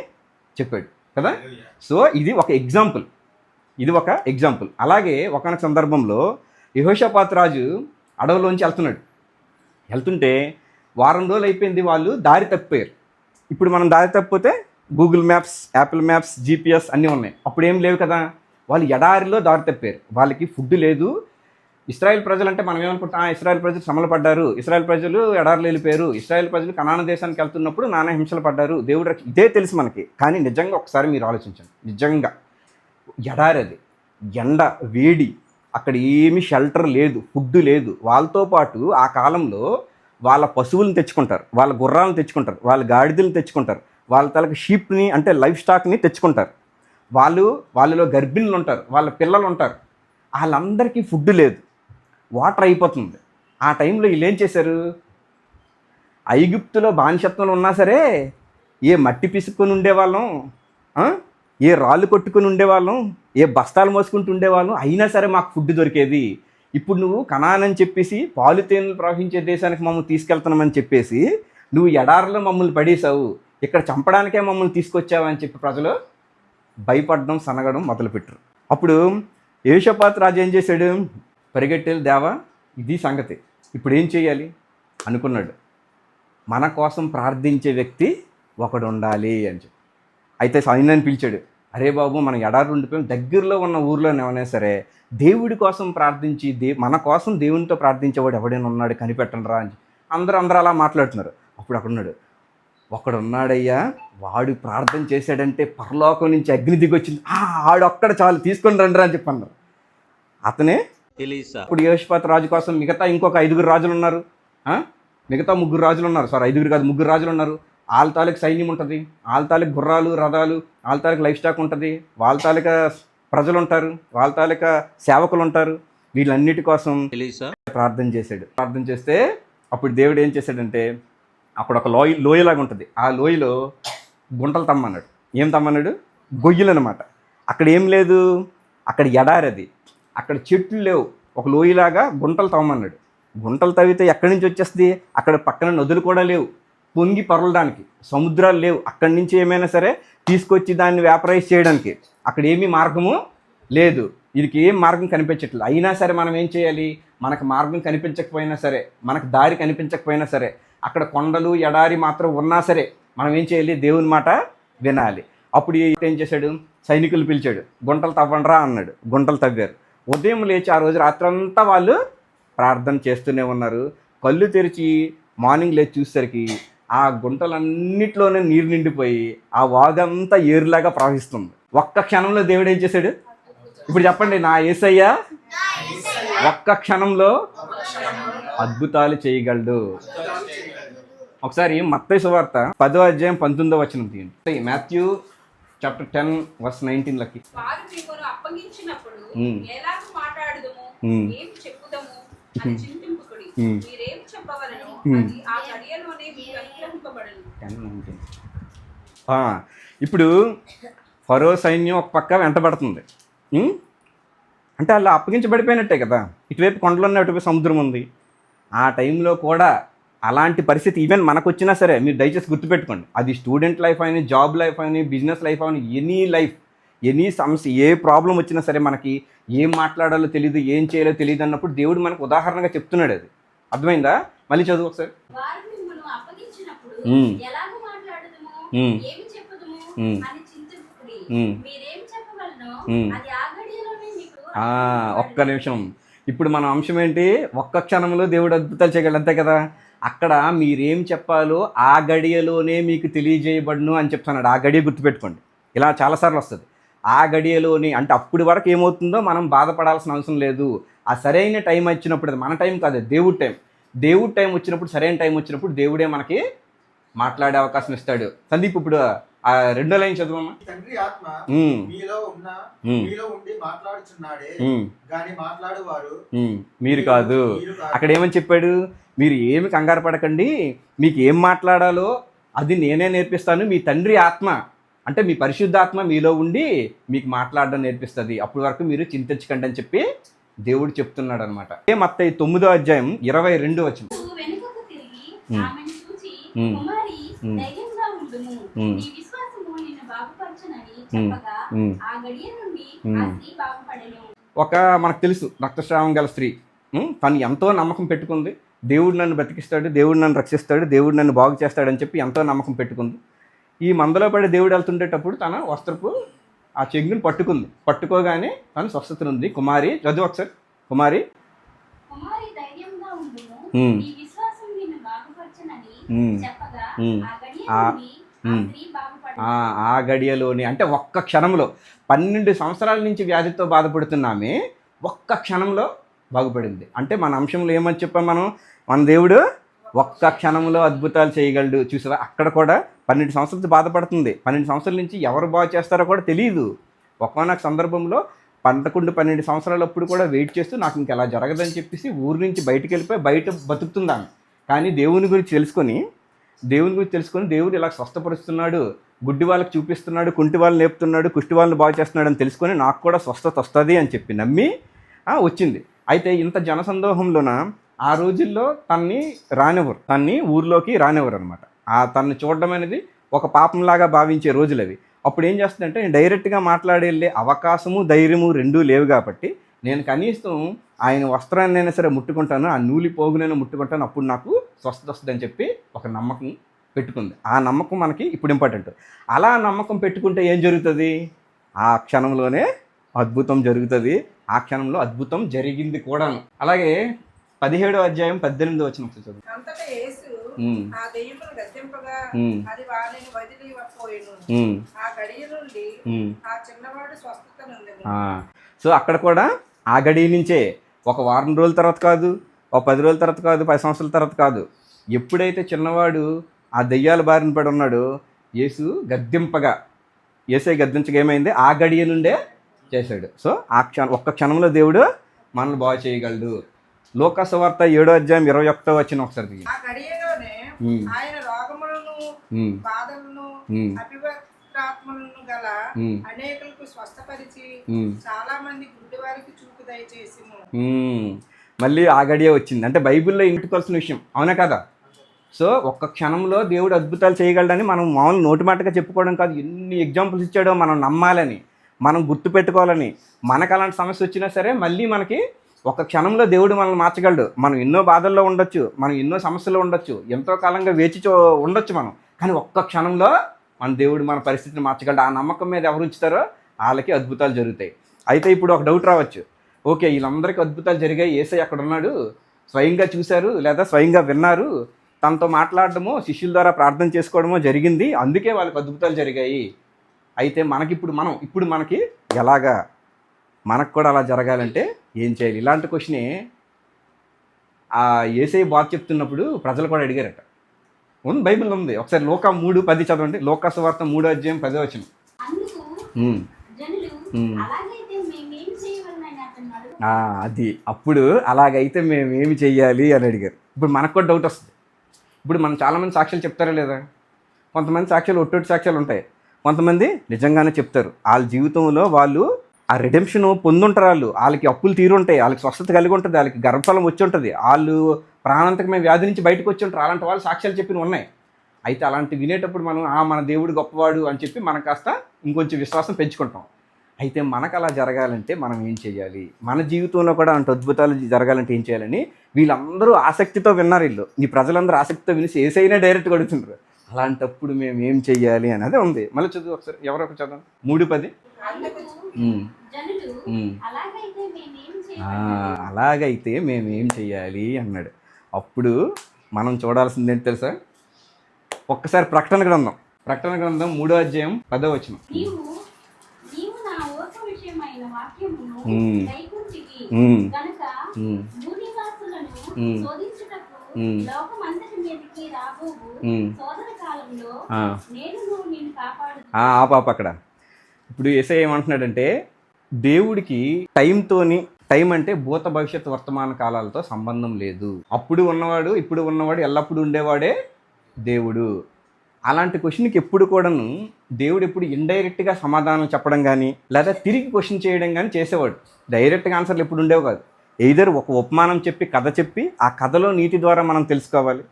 చెప్పాడు కదా. సో ఇది ఒక ఎగ్జాంపుల్. అలాగే ఒకనొక సందర్భంలో యెహోషాపాతు రాజు అడవిలోంచి వెళ్తుంటే వారం రోజులు అయిపోయింది, వాళ్ళు దారి తప్పిపోయారు. ఇప్పుడు మనం దారి తప్పిపోతే Google maps, Apple maps, GPS అన్నీ ఉన్నాయి. అప్పుడు ఏం లేవు కదా. వాళ్ళు ఎడారిలో దారి తప్పారు, వాళ్ళకి ఫుడ్ లేదు. ఇశ్రాయేల్ ప్రజలు అంటే మనం ఏమనుకుంటాం, ఇశ్రాయేల్ ప్రజలు శ్రమలు పడ్డారు, ఇశ్రాయేల్ ప్రజలు ఎడారిలో వెళ్ళిపోయారు, ఇశ్రాయేల్ ప్రజలు కనాన దేశానికి వెళ్తున్నప్పుడు నానా హింసలు పడ్డారు, దేవుడు ఇదే తెలుసు మనకి. కానీ నిజంగా ఒకసారి మీరు ఆలోచించండి, నిజంగా ఎడారి అది, ఎండ, వేడి, అక్కడ ఏమీ షెల్టర్ లేదు, ఫుడ్ లేదు. వాళ్ళతో పాటు ఆ కాలంలో వాళ్ళ పశువులను తెచ్చుకుంటారు, వాళ్ళ గుర్రాలను తెచ్చుకుంటారు, వాళ్ళ గాడిదలను తెచ్చుకుంటారు, వాళ్ళ తలకు షీప్ని అంటే లైఫ్ స్టాక్ని తెచ్చుకుంటారు. వాళ్ళలో గర్భిణులు ఉంటారు, వాళ్ళ పిల్లలు ఉంటారు. వాళ్ళందరికీ ఫుడ్ లేదు, వాటర్ అయిపోతుంది. ఆ టైంలో వీళ్ళు ఏం చేశారు, ఐగుప్తులో బానిసత్వంలో ఉన్నా సరే ఏ మట్టి పిసుక్కొని ఉండేవాళ్ళం, ఏ రాళ్ళు కొట్టుకుని ఉండేవాళ్ళం, ఏ బస్తాలు మోసుకుంటూ ఉండేవాళ్ళం, అయినా సరే మాకు ఫుడ్ దొరికేది. ఇప్పుడు నువ్వు కనాన్ అని చెప్పేసి పాలు తేనెలు ప్రవహించే దేశానికి మమ్మల్ని తీసుకెళ్తున్నామని చెప్పేసి నువ్వు ఎడారిలో మమ్మల్ని పడేసావు, ఇక్కడ చంపడానికే మమ్మల్ని తీసుకొచ్చావు అని చెప్పి ప్రజలు భయపడడం, సనగడం మొదలుపెట్టారు. అప్పుడు యెహోషాపాతు రాజు ఏం చేశాడు, పరిగెట్టేది, దేవా ఇది సంగతి, ఇప్పుడు ఏం చేయాలి అనుకున్నాడు. మన కోసం ప్రార్థించే వ్యక్తి ఒకడు ఉండాలి అని చెప్పి. అయితే సైన్యాన్ని పిలిచాడు, అరే బాబు మనం ఎడారి ఉండిపోయాం, దగ్గరలో ఉన్న ఊర్లో ఏమైనా సరే దేవుడి కోసం ప్రార్థించి మన కోసం దేవునితో ప్రార్థించేవాడు ఎవడైనా ఉన్నాడు కనిపెట్టండి రా అని అందరూ అలా మాట్లాడుతున్నారు. అప్పుడు అక్కడున్నాడు, ఒకడున్నాడయ్యా, వాడు ప్రార్థన చేశాడంటే పరలోకం నుంచి అగ్ని దిగొచ్చింది, ఆడు ఒక్కడ చాలు, తీసుకొని రండి అని చెప్పి అన్నారు. అతనే ఎలీషా. ఇప్పుడు యెహోషాపాతు రాజు కోసం మిగతా ఇంకొక 5 రాజులు ఉన్నారు, మిగతా 3 రాజులు ఉన్నారు, 5 కాదు 3 రాజులు ఉన్నారు. వాళ్ళ తాలూకు సైన్యం ఉంటుంది, వాళ్ళ తాలూకు గుర్రాలు, రథాలు, వాళ్ళ తాలూకు లైఫ్ స్టాక్ ఉంటుంది, వాళ్ళ తాలూకా ప్రజలు ఉంటారు, వాళ్ళ తాలూకా సేవకులు ఉంటారు. వీళ్ళన్నిటి కోసం ప్రార్థన చేశాడు. ప్రార్థన చేస్తే అప్పుడు దేవుడు ఏం చేశాడంటే, అక్కడ ఒక లోయలాగా ఉంటుంది, ఆ లోయలో గుంటలు తమ్మన్నాడు. ఏం తమ్మన్నాడు, గొయ్యలు అనమాట. అక్కడ ఏం లేదు, అక్కడ ఎడారది, అక్కడ చెట్లు లేవు, ఒక లోయలాగా గుంటలు తవ్వమన్నాడు. గుంటలు తవ్వితే ఎక్కడి నుంచి వచ్చేస్తుంది, అక్కడ పక్కన నదులు కూడా లేవు, పొంగి పొరలడానికి సముద్రాలు లేవు, అక్కడి నుంచి ఏమైనా సరే తీసుకొచ్చి దాన్ని వ్యాపరైజ్ చేయడానికి అక్కడ ఏమీ మార్గము లేదు. వీరికి ఏం మార్గం కనిపించట్లేదు. అయినా సరే మనం ఏం చేయాలి, మనకు మార్గం కనిపించకపోయినా సరే, మనకు దారి కనిపించకపోయినా సరే, అక్కడ కొండలు ఎడారి మాత్రం ఉన్నా సరే మనం ఏం చేయాలి, దేవుని మాట వినాలి. అప్పుడు ఏం చేశాడు, సైనికులు పిలిచాడు, గుంటలు తవ్వండ్రా అన్నాడు. గుంటలు తవ్వారు. ఉదయం లేచి ఆ రోజు రాత్రంతా వాళ్ళు ప్రార్థన చేస్తూనే ఉన్నారు. కళ్ళు తెరిచి మార్నింగ్ లేచి చూసేసరికి ఆ గుంటలన్నిట్లోనే నీరు నిండిపోయి ఆ వాగంతా ఏరులాగా ప్రవహిస్తుంది. ఒక్క క్షణంలో దేవుడు ఏం చేశాడు, ఇప్పుడు చెప్పండి, నా యేసయ్య ఒక్క క్షణంలో అద్భుతాలు చేయగలడు. ఒకసారి మత్తయి సువార్త 10వ అధ్యాయం 19వ వచనం తీయండి. మాథ్యూ చాప్టర్ 10:19 వారు మిమ్మల్ని అప్పగించినప్పుడు ఎలాగ మాట్లాడుదుము, ఏం చెప్పుదము అని చింతింపుకుడి. మీరేం చెప్పవలను అది ఆ గడియలోనే మీకు అనుగ్రహింపబడును. 10:19. ఇప్పుడు ఫరో సైన్యం ఒక పక్క వెంటబడుతుంది. అంటే వాళ్ళు అప్పగించబడిపోయినట్టే కదా, ఇటువైపు కొండలు ఉన్నాయి, అటువైపు సముద్రం ఉంది. ఆ టైంలో కూడా అలాంటి పరిస్థితి ఈవెన్ మనకు వచ్చినా సరే మీరు దయచేసి గుర్తుపెట్టుకోండి, అది స్టూడెంట్ లైఫ్ అయినా, జాబ్ లైఫ్ అయినా, బిజినెస్ లైఫ్ అయినా, ఎనీ సమస్య, ఏ ప్రాబ్లం వచ్చినా సరే మనకి ఏం మాట్లాడాలో తెలియదు, ఏం చేయాలో తెలియదు అన్నప్పుడు దేవుడు మనకు ఉదాహరణగా చెప్తున్నాడు. అది అర్థమైందా? మళ్ళీ చదువు ఒకసారి. ఒక్క నిమిషం. ఇప్పుడు మన అంశం ఏంటి? ఒక్క క్షణంలో దేవుడు అద్భుతాలు చేయగలడు, అంతే కదా. అక్కడ మీరేం చెప్పాలో ఆ గడియలోనే మీకు తెలియజేయబడును అని చెప్తున్నాడు. ఆ గడియ గుర్తుపెట్టుకోండి. ఇలా చాలాసార్లు వస్తుంది. ఆ గడియలోని అంటే అప్పటి వరకు ఏమవుతుందో మనం బాధపడాల్సిన అవసరం లేదు. ఆ సరైన టైం వచ్చినప్పుడు, అది మన టైం కాదు, దేవుడి టైం. దేవుడి టైం వచ్చినప్పుడు, సరైన టైం వచ్చినప్పుడు దేవుడే మనకి మాట్లాడే అవకాశం ఇస్తాడు. సందీప్, ఇప్పుడు ఆ రెండో లైన్ చదువమ్మా. తండ్రి ఆత్మ మీలో ఉన్న మీలో ఉండి మాట్లాడుచున్నాడే గాని మాట్లాడువారు మీరు కాదు. అక్కడ ఏమని చెప్పాడు? మీరు ఏమి కంగారు పడకండి, మీకు ఏం మాట్లాడాలో అది నేనే నేర్పిస్తాను. మీ తండ్రి ఆత్మ అంటే మీ పరిశుద్ధాత్మ మీలో ఉండి మీకు మాట్లాడడం నేర్పిస్తుంది. అప్పటి వరకు మీరు చింతించకండి అని చెప్పి దేవుడు చెప్తున్నాడు అనమాట. మత్తయి 9వ అధ్యాయం 22వ వచనం. వెనుకకు తిరిగి ఆమెను చూచి, కుమారి ధైర్యంగా ఉండుము, నీ విశ్వాసము నిన్ను బాగుపరచునని చెప్పగా ఆ గడియ నుండి ఆ స్త్రీ బాగుపడెను. మనకు తెలుసు, రక్తస్రావం గల స్త్రీ తను ఎంతో నమ్మకం పెట్టుకుంది. దేవుడు నన్ను బ్రతికిస్తాడు, దేవుడు నన్ను రక్షిస్తాడు, దేవుడు నన్ను బాగు చేస్తాడని చెప్పి ఎంతో నమ్మకం పెట్టుకుంది. ఈ మందలో పడి దేవుడు వెళ్తుండేటప్పుడు తన వస్త్రపు ఆ చెంగుని పట్టుకోగానే తను స్వస్థత ఉంది. కుమారి, చదువు ఒకసారి. కుమారి ధైర్యంగా ఉండుము, నీ విశ్వాసం నిన్ను బాగుపరచునని చెప్పగా ఆ గడియ నుండి ఆ స్త్రీ బాగుపడెను. ఆ గడియలోని అంటే ఒక్క క్షణంలో 12 సంవత్సరాల నుంచి వ్యాధితో బాధపడుతున్నామే ఒక్క క్షణంలో బాగుపడింది. అంటే మన అంశంలో ఏమని చెప్పాం మనం? మన దేవుడు ఒక్క క్షణంలో అద్భుతాలు చేయగలడు. చూసారా, అక్కడ కూడా 12 సంవత్సరాలు బాధపడుతుంది. 12 సంవత్సరాల నుంచి ఎవరు బాగు చేస్తారో కూడా తెలియదు. ఒక్కొక్క సందర్భంలో 11-12 సంవత్సరాలప్పుడు కూడా వెయిట్ చేస్తూ నాకు ఇంక ఎలా జరగదని చెప్పేసి ఊరి నుంచి బయటికి వెళ్ళిపోయి బయట బతుకుతుందాను. కానీ దేవుని గురించి తెలుసుకొని దేవుడు ఇలా స్వస్థపరుస్తున్నాడు, గుడ్డి వాళ్ళకి చూపిస్తున్నాడు, కుంటి వాళ్ళని లేపుతున్నాడు, కుష్టి వాళ్ళని బాగు చేస్తున్నాడు అని తెలుసుకొని నాకు కూడా స్వస్థత వస్తుంది అని చెప్పి నమ్మి వచ్చింది. అయితే ఇంత జనసందోహంలోన ఆ రోజుల్లో తన్ని ఊర్లోకి రానివ్వరు అనమాట. తన్ని చూడడం అనేది ఒక పాపంలాగా భావించే రోజులు అవి. అప్పుడు ఏం చేస్తుందంటే, నేను డైరెక్ట్గా మాట్లాడే అవకాశము ధైర్యము రెండూ లేవు కాబట్టి నేను కనీసం ఆయన వస్త్రాన్నైనా సరే ముట్టుకుంటాను, ఆ నూలి పోగునైనా ముట్టుకుంటాను, అప్పుడు నాకు స్వస్థత వస్తుందని చెప్పి ఒక నమ్మకం పెట్టుకుంది. ఆ నమ్మకం మనకి ఇప్పుడు ఇంపార్టెంట్. అలా నమ్మకం పెట్టుకుంటే ఏం జరుగుతుంది? ఆ క్షణంలోనే అద్భుతం జరుగుతుంది. ఆ క్షణంలో అద్భుతం జరిగింది కూడా. అలాగే 17వ అధ్యాయం 18వ వచనం చదువు. అంతటా యేసు ఆ దెయ్యమును గద్దింపగా అది వారిని వదిలిపోయెను. ఆ గడియ నుండి ఆ చిన్నవాడు స్వస్థత నొందెను. సో అక్కడ కూడా ఆ గడియ నుంచే ఒక వారం రోజుల తర్వాత కాదు, ఒక 10 రోజుల తర్వాత కాదు, 10 సంవత్సరాల తర్వాత కాదు, ఎప్పుడైతే చిన్నవాడు ఆ దెయ్యాల బారిన పడి ఉన్నాడో యేసు గద్దించగా ఏమైంది? ఆ గడియ నుండే చేశాడు. సో ఒక్క క్షణంలో దేవుడు మనల్ని బాగు చేయగలడు. లూకా సువార్త 7వ అధ్యాయం 21వ వచనం ఒకసారి. ఆ గడియలోనే ఆయన రోగములను బాధలను అభివక్తాత్మలను గల అనేకులకు స్వస్థపరిచి చాలా మంది గుడ్డి వారికి చూపు దయచేసి. మళ్ళీ ఆ గడియ వచ్చింది. అంటే బైబిల్లో ఇంటికోవాల్సిన విషయం, అవునా కదా? సో ఒక్క క్షణంలో దేవుడు అద్భుతాలు చేయగలడని మనం మామూలు నోటి మాటగా చెప్పుకోవడం కాదు, ఎన్ని ఎగ్జాంపుల్స్ ఇచ్చాడో మనం నమ్మాలని, మనం గుర్తుపెట్టుకోవాలని. మనకు అలాంటి సమస్య వచ్చినా సరే మళ్ళీ మనకి ఒక క్షణంలో దేవుడు మనల్ని మార్చగలడు. మనం ఎన్నో బాధల్లో ఉండొచ్చు, మనం ఎన్నో సమస్యలు ఉండొచ్చు, ఎంతో కాలంగా వేచి ఉండొచ్చు మనం, కానీ ఒక్క క్షణంలో మన దేవుడు మన పరిస్థితిని మార్చగలడు. ఆ నమ్మకం మీద ఎవరు ఉంచుతారో వాళ్ళకి అద్భుతాలు జరుగుతాయి. అయితే ఇప్పుడు ఒక డౌట్ రావచ్చు, ఓకే వీళ్ళందరికీ అద్భుతాలు జరిగాయి, యేసయ్య అక్కడ ఉన్నాడు, స్వయంగా చూశారు లేదా స్వయంగా విన్నారు, తనతో మాట్లాడడమో శిష్యుల ద్వారా ప్రార్థన చేసుకోవడమో జరిగింది, అందుకే వాళ్ళకి అద్భుతాలు జరిగాయి. అయితే ఇప్పుడు మనకి ఎలాగా, మనకు కూడా అలా జరగాలంటే ఏం చేయాలి? ఇలాంటి క్వశ్చనే యేసయ్య బాధ చెప్తున్నప్పుడు ప్రజలు కూడా అడిగారట. బైబిల్ ఉంది, ఒకసారి లూకా 3:10 చదవండి. లూకా సువార్త 3వ అధ్యాయం 10వ వచనం. అది అప్పుడు అలాగైతే మేము ఏమి చెయ్యాలి అని అడిగారు. ఇప్పుడు మనకు కూడా డౌట్ వస్తుంది. ఇప్పుడు మనం చాలామంది సాక్ష్యాలు చెప్తారా లేదా? కొంతమంది సాక్ష్యాలు ఒట్టొట్టి సాక్ష్యాలు ఉంటాయి, కొంతమంది నిజంగానే చెప్తారు. వాళ్ళ జీవితంలో వాళ్ళు ఆ రిడెంప్షన్ పొందుంటారు, వాళ్ళకి అప్పులు తీరుంటాయి, వాళ్ళకి స్వస్థత కలిగి ఉంటుంది, వాళ్ళకి గర్భఫలం వచ్చి ఉంటుంది, వాళ్ళు ప్రాణాంతకమైన వ్యాధి నుంచి బయటకు వచ్చి ఉంటారు. అలాంటి వాళ్ళు సాక్ష్యాలు చెప్పినవి ఉన్నాయి. అయితే అలాంటి వినేటప్పుడు మనం మన దేవుడు గొప్పవాడు అని చెప్పి మనం కాస్త ఇంకొంచెం విశ్వాసం పెంచుకుంటాం. అయితే మనకు అలా జరగాలంటే మనం ఏం చేయాలి? మన జీవితంలో కూడా అంటే అద్భుతాలు జరగాలంటే ఏం చేయాలని వీళ్ళందరూ ఆసక్తితో విన్నారు. ఈ ప్రజలందరూ ఆసక్తితో విని యేసయ్యనే డైరెక్ట్గా అడుగుతుంటారు. అలాంటప్పుడు మేము ఏం చెయ్యాలి అనేది ఉంది. మళ్ళీ చదువు ఒకసారి, ఎవరొక చదవండి. 3:10. జనులు ఉమ్. అలాగైతే మేమేం ఆ, చేయాలి? అలాగైతే మేమేం చెయ్యాలి అన్నాడు. అప్పుడు మనం చూడాల్సింది ఏంటి తెలుసా? ఒక్కసారి ప్రకటన గ్రంథం 3వ అధ్యాయం 10వ వచనం. నీవు నీవు నా ఓర్పు విషయమైన వాక్యమును ఉమ్. గైకొంటివి ఉమ్. గనుక ఉమ్. భూనివాసులను ఉమ్. శోధించుటకు ఉమ్. లోకమంతటి మీదకి రాబోవు ఉమ్. శోధన కాలంలో ఆ. నేను నిన్ను కాపాడు. ఆ పాప అక్కడ ఇప్పుడు యేసయ్య ఏమంటున్నాడంటే దేవుడికి టైం అంటే భూత భవిష్యత్ వర్తమాన కాలాలతో సంబంధం లేదు. అప్పుడు ఉన్నవాడు ఇప్పుడు ఉన్నవాడు ఎల్లప్పుడూ ఉండేవాడే దేవుడు. అలాంటి క్వశ్చన్కి ఎప్పుడు కూడాను దేవుడు ఎప్పుడు ఇండైరెక్ట్గా సమాధానం చెప్పడం కానీ లేదా తిరిగి క్వశ్చన్ చేయడం కానీ చేసేవాడు. డైరెక్ట్గా ఆన్సర్లు ఎప్పుడు ఉండేవి కాదు. ఎయిదర్ ఒక ఉపమానం చెప్పి కథ చెప్పి ఆ కథలో నీతి ద్వారా మనం తెలుసుకోవాలి,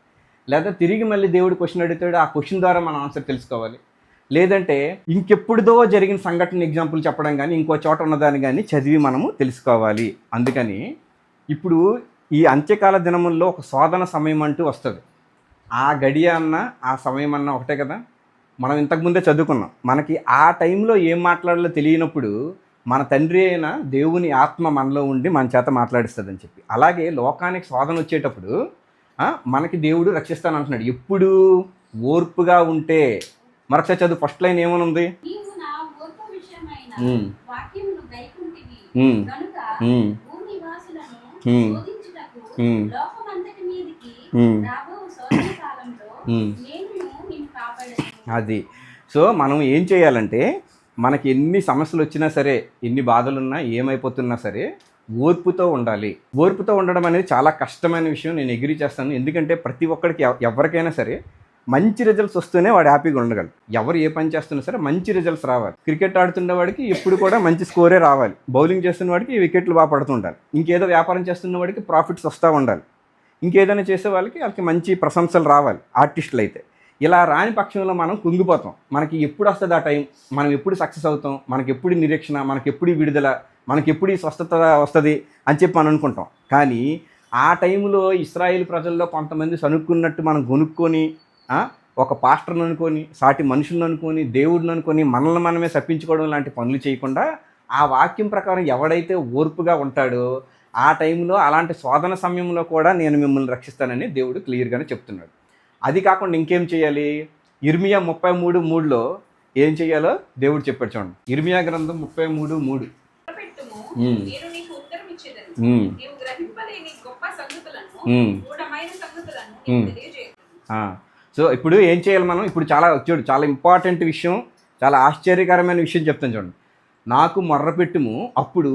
లేదా తిరిగి మళ్ళీ దేవుడు క్వశ్చన్ అడుగుతాడు, ఆ క్వశ్చన్ ద్వారా మనం ఆన్సర్ తెలుసుకోవాలి, లేదంటే ఇంకెప్పుడుదో జరిగిన సంఘటన ఎగ్జాంపుల్ చెప్పడం కానీ ఇంకో చోట ఉన్నదాన్ని కానీ చదివి మనము తెలుసుకోవాలి. అందుకని ఇప్పుడు ఈ అంత్యకాల దినముల్లో ఒక శోధన సమయం అంటూ వస్తుంది. ఆ గడియ అన్న ఆ సమయం అన్న ఒకటే కదా. మనం ఇంతకుముందే చదువుకున్నాం. మనకి ఆ టైంలో ఏం మాట్లాడాలో తెలియనప్పుడు మన తండ్రి అయిన దేవుని ఆత్మ మనలో ఉండి మన చేత మాట్లాడిస్తుందని చెప్పి. అలాగే లోకానికి శోధన వచ్చేటప్పుడు మనకి దేవుడు రక్షిస్తానంటున్నాడు. ఎప్పుడు ఓర్పుగా ఉంటే. మరొకసారి చదువు, ఫస్ట్ లైన్ ఏమనుంది? నీవు నా ఓర్పు విషయమైన ఉమ్. వాక్యమును గైకొంటివి ఉమ్. గనుక ఉమ్. భూనివాసులను ఉమ్. శోధించుటకు ఉమ్. లోకమంతటి మీదకి ఉమ్. రాబో శోధన కాలంలో ఉమ్. నేను నిన్ను కాపాడను. అది. సో మనం ఏం చేయాలంటే మనకి ఎన్ని సమస్యలు వచ్చినా సరే, ఎన్ని బాధలున్నా, ఏమైపోతున్నా సరే ఓర్పుతో ఉండాలి. ఓర్పుతో ఉండడం అనేది చాలా కష్టమైన విషయం. నేను అగ్రీ చేస్తాను. ఎందుకంటే ప్రతి ఒక్కరికి ఎవరికైనా సరే మంచి రిజల్ట్స్ వస్తూనే వాడు హ్యాపీగా ఉండగలడు. ఎవరు ఏ పని చేస్తున్నా సరే మంచి రిజల్ట్స్ రావాలి. క్రికెట్ ఆడుతున్న వాడికి ఎప్పుడు కూడా మంచి స్కోరే రావాలి. బౌలింగ్ చేస్తున్న వాడికి వికెట్లు బాగా పడుతుండాలి. ఇంకేదో వ్యాపారం చేస్తున్న వాడికి ప్రాఫిట్స్ వస్తూ ఉండాలి. ఇంకేదైనా చేసే వాళ్ళకి మంచి ప్రశంసలు రావాలి. ఆర్టిస్టులు అయితే ఇలా రాని పక్షంలో మనం కుంగిపోతాం. మనకి ఎప్పుడు వస్తుంది ఆ టైం, మనం ఎప్పుడు సక్సెస్ అవుతాం, మనకి ఎప్పుడు నిరీక్షణ, మనకి ఎప్పుడు విడుదల, మనకి ఎప్పుడు స్వస్థత వస్తుంది అని చెప్పి మనం అనుకుంటాం. కానీ ఆ టైంలో ఇశ్రాయేలు ప్రజల్లో కొంతమంది సనుక్కున్నట్టు మనం కొనుక్కొని ఒక పాస్టర్ని అనుకొని, సాటి మనుషులను అనుకొని, దేవుడిని అనుకొని మనల్ని మనమే తప్పించుకోవడం లాంటి పనులు చేయకుండా ఆ వాక్యం ప్రకారం ఎవడైతే ఓర్పుగా ఉంటాడో ఆ టైంలో అలాంటి శోధన సమయంలో కూడా నేను మిమ్మల్ని రక్షిస్తానని దేవుడు క్లియర్గానే చెప్తున్నాడు. అది కాకుండా ఇంకేం చేయాలి? ఇర్మియా 33:3లో ఏం చేయాలో దేవుడు చెప్పాడు. చూడండి, ఇర్మియా గ్రంథం 33:3. మొరపెట్టుము, ఉమ్. నేను నీకు ఉత్తరం ఇచ్చేదను. ఉమ్. నీవు గ్రహింపలేని గొప్ప సంగతులను, ఉమ్. గూఢమైన సంగతులను ఉమ్. నీకు తెలియజేయను. సో ఇప్పుడు ఏం చేయాలి మనం? ఇప్పుడు చాలా ఇంపార్టెంట్ విషయం, చాలా ఆశ్చర్యకరమైన విషయం చెప్తాను చూడండి. నాకు మొర్రపెట్టుము, అప్పుడు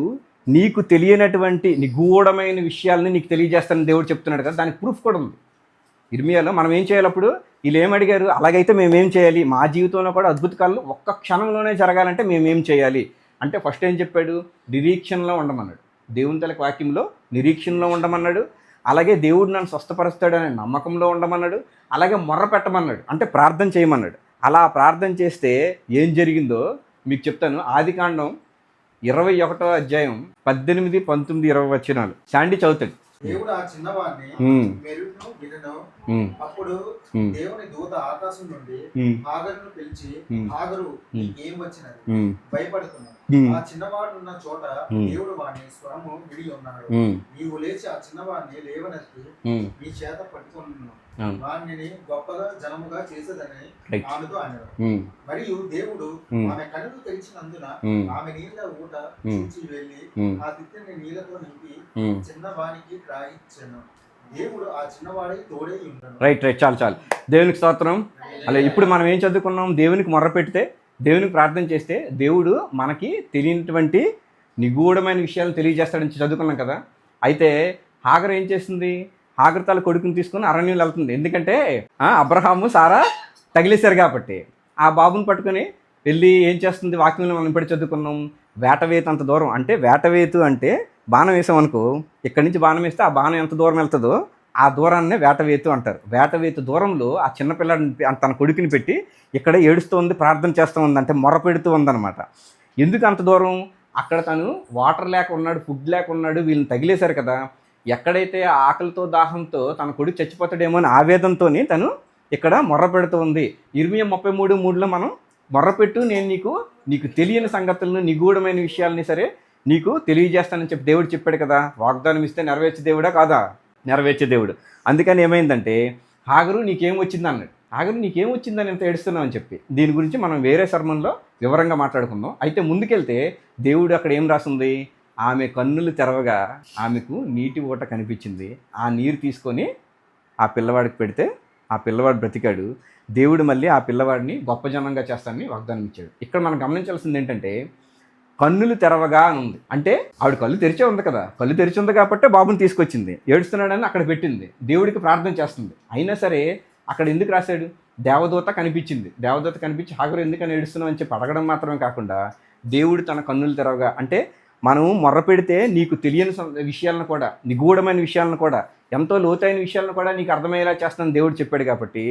నీకు తెలియనటువంటి నిగూఢమైన విషయాలని నీకు తెలియజేస్తానని దేవుడు చెప్తున్నాడు కదా. దానికి ప్రూఫ్ కూడా ఉంది ఇర్మియాలో. మనం ఏం చేయాలి? అప్పుడు వీళ్ళు ఏమడిగారు? అలాగైతే మేమేం చేయాలి? మా జీవితంలో కూడా అద్భుతాలు ఒక్క క్షణంలోనే జరగాలంటే మేమేం చేయాలి అంటే ఫస్ట్ ఏం చెప్పాడు? నిరీక్షణలో ఉండమన్నాడు. దేవుని తలకి వాక్యంలో నిరీక్షణలో ఉండమన్నాడు. అలాగే దేవుడు నన్ను స్వస్థపరుస్తాడనే నమ్మకంలో ఉండమన్నాడు. అలాగే మొర్ర పెట్టమన్నాడు, అంటే ప్రార్థన చేయమన్నాడు. అలా ప్రార్థన చేస్తే ఏం జరిగిందో మీకు చెప్తాను. ఆదికాండం 21వ అధ్యాయం 18, 19, 20 వచనాలు శాండీ చదువుతాడు. దేవుడు ఆ చిన్నవాడిని మెరును వినను. అప్పుడు దేవుని దూత ఆకాశం నుండి హాగరును పిలిచి, హాగరు ఏం వచ్చినది? భయపడుతున్నాడు. ఆ చిన్నవాడు ఉన్న చోట దేవుడు వాడిని స్వరము విడి ఉన్నాడు. నీవు లేచి ఆ చిన్నవాడిని లేవనెత్తి నీ చేత పట్టుకున్నాను, వాడిని గొప్పగా జనముగా చేసేదని ఆమెతో అన్నాడు. మరియు దేవుడు ఆమె కనులు తెరిచినందున ఆమె నీళ్ళ ఊట చూచి వెళ్ళి ఆ తిత్తిని నీళ్ళతో నింపి చిన్నవానికి త్రాగించెను. దేవుడు ఆ చిన్నవాడి తోడే ఉన్నాడు. రైట్. చాలు. దేవునికి స్తోత్రం. అలా ఇప్పుడు మనం ఏం చదువుకున్నాం? దేవునికి మొర్ర పెడితే, దేవునికి ప్రార్థన చేస్తే దేవుడు మనకి తెలియనటువంటి నిగూఢమైన విషయాలను తెలియజేస్తాడని చదువుకున్నాం కదా. అయితే హాగర్ ఏం చేస్తుంది? హాగర్ తల కొడుకుని తీసుకుని అరణ్యంలో వెళ్తుంది. ఎందుకంటే అబ్రహాము సారా తగిలేశారు కాబట్టి. ఆ బాబుని పట్టుకొని వెళ్ళి ఏం చేస్తుంది? వాక్యంలో మనం ఇప్పుడు చదువుకున్నాం. వేటవేతు అంత దూరం, అంటే వేటవేతు అంటే బాణం వేసామనుకో, ఇక్కడి నుంచి బాణం వేస్తే ఆ బాణం ఎంత దూరం వెళ్తుందో ఆ దూరాన్నే వేటవేతు అంటారు. వేటవేతు దూరంలో ఆ చిన్నపిల్లాడిని తన కొడుకుని పెట్టి ఇక్కడ ఏడుస్తూ ఉంది, ప్రార్థన చేస్తూ ఉంది, అంటే మొర పెడుతూ ఉందన్నమాట. ఎందుకు అంత దూరం? అక్కడ తను వాటర్ లేక ఉన్నాడు, ఫుడ్ లేక ఉన్నాడు, వీళ్ళని తగిలేశారు కదా. ఎక్కడైతే ఆకలితో దాహంతో తన కొడుకు చచ్చిపోతాడేమో అని ఆవేదనతో తను ఇక్కడ మొర్ర పెడుతూ ఉంది. ఇర్మియా 33:3లో మనం మొర్రపెట్టు, నేను నీకు తెలియని సంగతులను, నిగూఢమైన విషయాలని సరే నీకు తెలియజేస్తానని చెప్పి దేవుడు చెప్పాడు కదా. వాగ్దానం ఇస్తే నెరవేర్చే దేవుడా కాదా? నెరవేర్చే దేవుడు. అందుకని ఏమైందంటే హాగరు నీకేం వచ్చింది అన్నాడు. హాగరు నీకేం వచ్చిందని ఎంత ఏడుస్తున్నావు అని చెప్పి దీని గురించి మనం వేరే సర్మన్లో వివరంగా మాట్లాడుకుందాం. అయితే ముందుకెళ్తే దేవుడు అక్కడ ఏం రాసింది, ఆమె కన్నులు తెరవగా ఆమెకు నీటి ఊట కనిపించింది. ఆ నీరు తీసుకొని ఆ పిల్లవాడికి పెడితే ఆ పిల్లవాడు బ్రతికాడు. దేవుడు మళ్ళీ ఆ పిల్లవాడిని గొప్ప జనంగా చేస్తానని వాగ్దానం ఇచ్చాడు. ఇక్కడ మనం గమనించాల్సింది ఏంటంటే కన్నులు తెరవగా అని ఉంది. అంటే ఆవిడ కళ్ళు తెరిచే ఉంది కదా, కళ్ళు తెరిచి ఉంది కాబట్టి బాబుని తీసుకొచ్చింది. ఏడుస్తున్నాడని అక్కడ పెట్టింది, దేవుడికి ప్రార్థన చేస్తుంది. అయినా సరే అక్కడ ఎందుకు రాశాడు, దేవదూత కనిపించింది. దేవదూత కనిపించి హాగరు ఎందుకని ఏడుస్తున్నావు అని చెప్పి అడగడం మాత్రమే కాకుండా దేవుడు తన కన్నులు తెరవగా, అంటే మనం మొర్ర పెడితే నీకు తెలియని విషయాలను కూడా, నిగూఢమైన విషయాలను కూడా, ఎంతో లోతైన విషయాలను కూడా నీకు అర్థమయ్యేలా చేస్తానని దేవుడు చెప్పాడు. కాబట్టి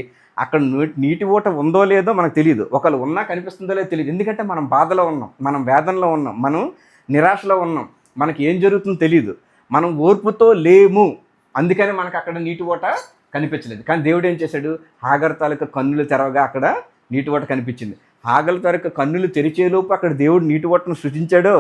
అక్కడ నీటి ఊట ఉందో లేదో మనకు తెలియదు, ఒకళ్ళు ఉన్నా కనిపిస్తుందో లేదో తెలియదు. ఎందుకంటే మనం బాధలో ఉన్నాం, మనం వేదనలో ఉన్నాం, మనం నిరాశలో ఉన్నాం, మనకి ఏం జరుగుతుందో తెలియదు, మనం ఓర్పుతో లేము. అందుకని మనకు అక్కడ నీటి ఊట కనిపించలేదు. కానీ దేవుడు ఏం చేశాడు, హాగర్ తాలూకా కన్నులు తెరవగా అక్కడ నీటి ఊట కనిపించింది. హాగర్ తాలూకా కన్నులు తెరిచేలోపు అక్కడ దేవుడు నీటి ఊటను సృజించాడో,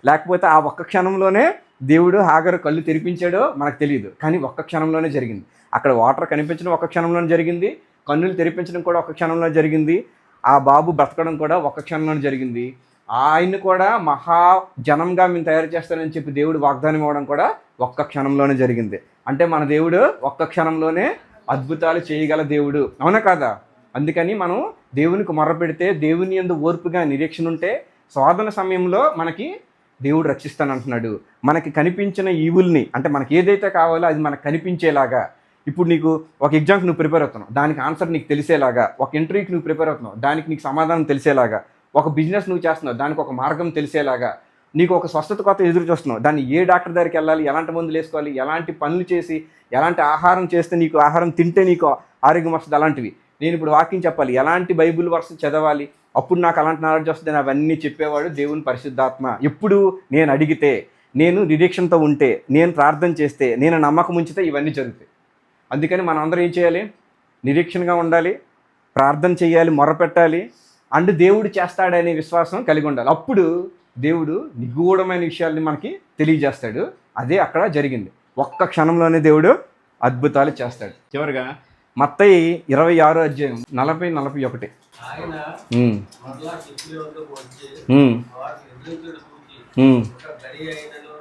లేకపోతే ఆ ఒక్క క్షణంలోనే దేవుడు హాగరు కళ్ళు తెరిపించాడో మనకు తెలియదు. కానీ ఒక్క క్షణంలోనే జరిగింది. అక్కడ వాటర్ కనిపించడం ఒక్క క్షణంలోనే జరిగింది, కన్నులు తెరిపించడం కూడా ఒక్క క్షణంలో జరిగింది, ఆ బాబు బ్రతకడం కూడా ఒక్క క్షణంలోనే జరిగింది. ఆయన్ని కూడా మహా జనంగా మేము తయారు చేస్తానని చెప్పి దేవుడు వాగ్దానం ఇవ్వడం కూడా ఒక్క క్షణంలోనే జరిగింది. అంటే మన దేవుడు ఒక్క క్షణంలోనే అద్భుతాలు చేయగల దేవుడు, అవునా కాదా? అందుకని మనం దేవునికి మొర్ర పెడితే, దేవుని యందు ఓర్పుగా నిరీక్షణ ఉంటే శోధన సమయంలో మనకి దేవుడు రక్షిస్తానంటున్నాడు. మనకి కనిపించిన ఈవుల్ని, అంటే మనకి ఏదైతే కావాలో అది మనకు కనిపించేలాగా. ఇప్పుడు నీకు ఒక ఎగ్జామ్కి నువ్వు ప్రిపేర్ అవుతున్నావు, దానికి ఆన్సర్ నీకు తెలిసేలాగా. ఒక ఇంటర్వ్యూకి నువ్వు ప్రిపేర్ అవుతున్నావు, దానికి నీకు సమాధానం తెలిసేలాగా. ఒక బిజినెస్ నువ్వు చేస్తున్నావు, దానికి ఒక మార్గం తెలిసేలాగా. నీకు ఒక స్వస్థత కొత్త ఎదురు చూస్తున్నావు, దాన్ని ఏ డాక్టర్ దగ్గరికి వెళ్ళాలి, ఎలాంటి మందులు వేసుకోవాలి, ఎలాంటి పనులు చేసి, ఎలాంటి ఆహారం చేస్తే నీకు, ఆహారం తింటే నీకు ఆరోగ్యం వస్తుంది, అలాంటివి. నేను ఇప్పుడు వాకింగ్ చెప్పాలి, ఎలాంటి బైబిల్ వర్స్ చదవాలి, అప్పుడు నాకు అలాంటి నాలెడ్జ్ వస్తుంది, అవన్నీ చెప్పేవాడు దేవుని పరిశుద్ధాత్మ. ఎప్పుడు నేను అడిగితే, నేను నిరీక్షణతో ఉంటే, నేను ప్రార్థన చేస్తే, నేను నమ్మకం ఉంచితే ఇవన్నీ జరుగుతాయి. అందుకని మనం అందరం ఏం చేయాలి, నిరీక్షణగా ఉండాలి, ప్రార్థన చేయాలి, మొరపెట్టాలి, అండ్ దేవుడు చేస్తాడనే విశ్వాసం కలిగి ఉండాలి. అప్పుడు దేవుడు నిగూఢమైన విషయాల్ని మనకి తెలియజేస్తాడు. అదే అక్కడ జరిగింది. ఒక్క క్షణంలోనే దేవుడు అద్భుతాలు చేస్తాడు. చివరిగా మత్తయి 26వ అధ్యాయం 40-41. ఆయన మరలా శిష్యుల వద్దకు వచ్చి వారిని ఎదురించుట చూచి, ఒక గడి అయినను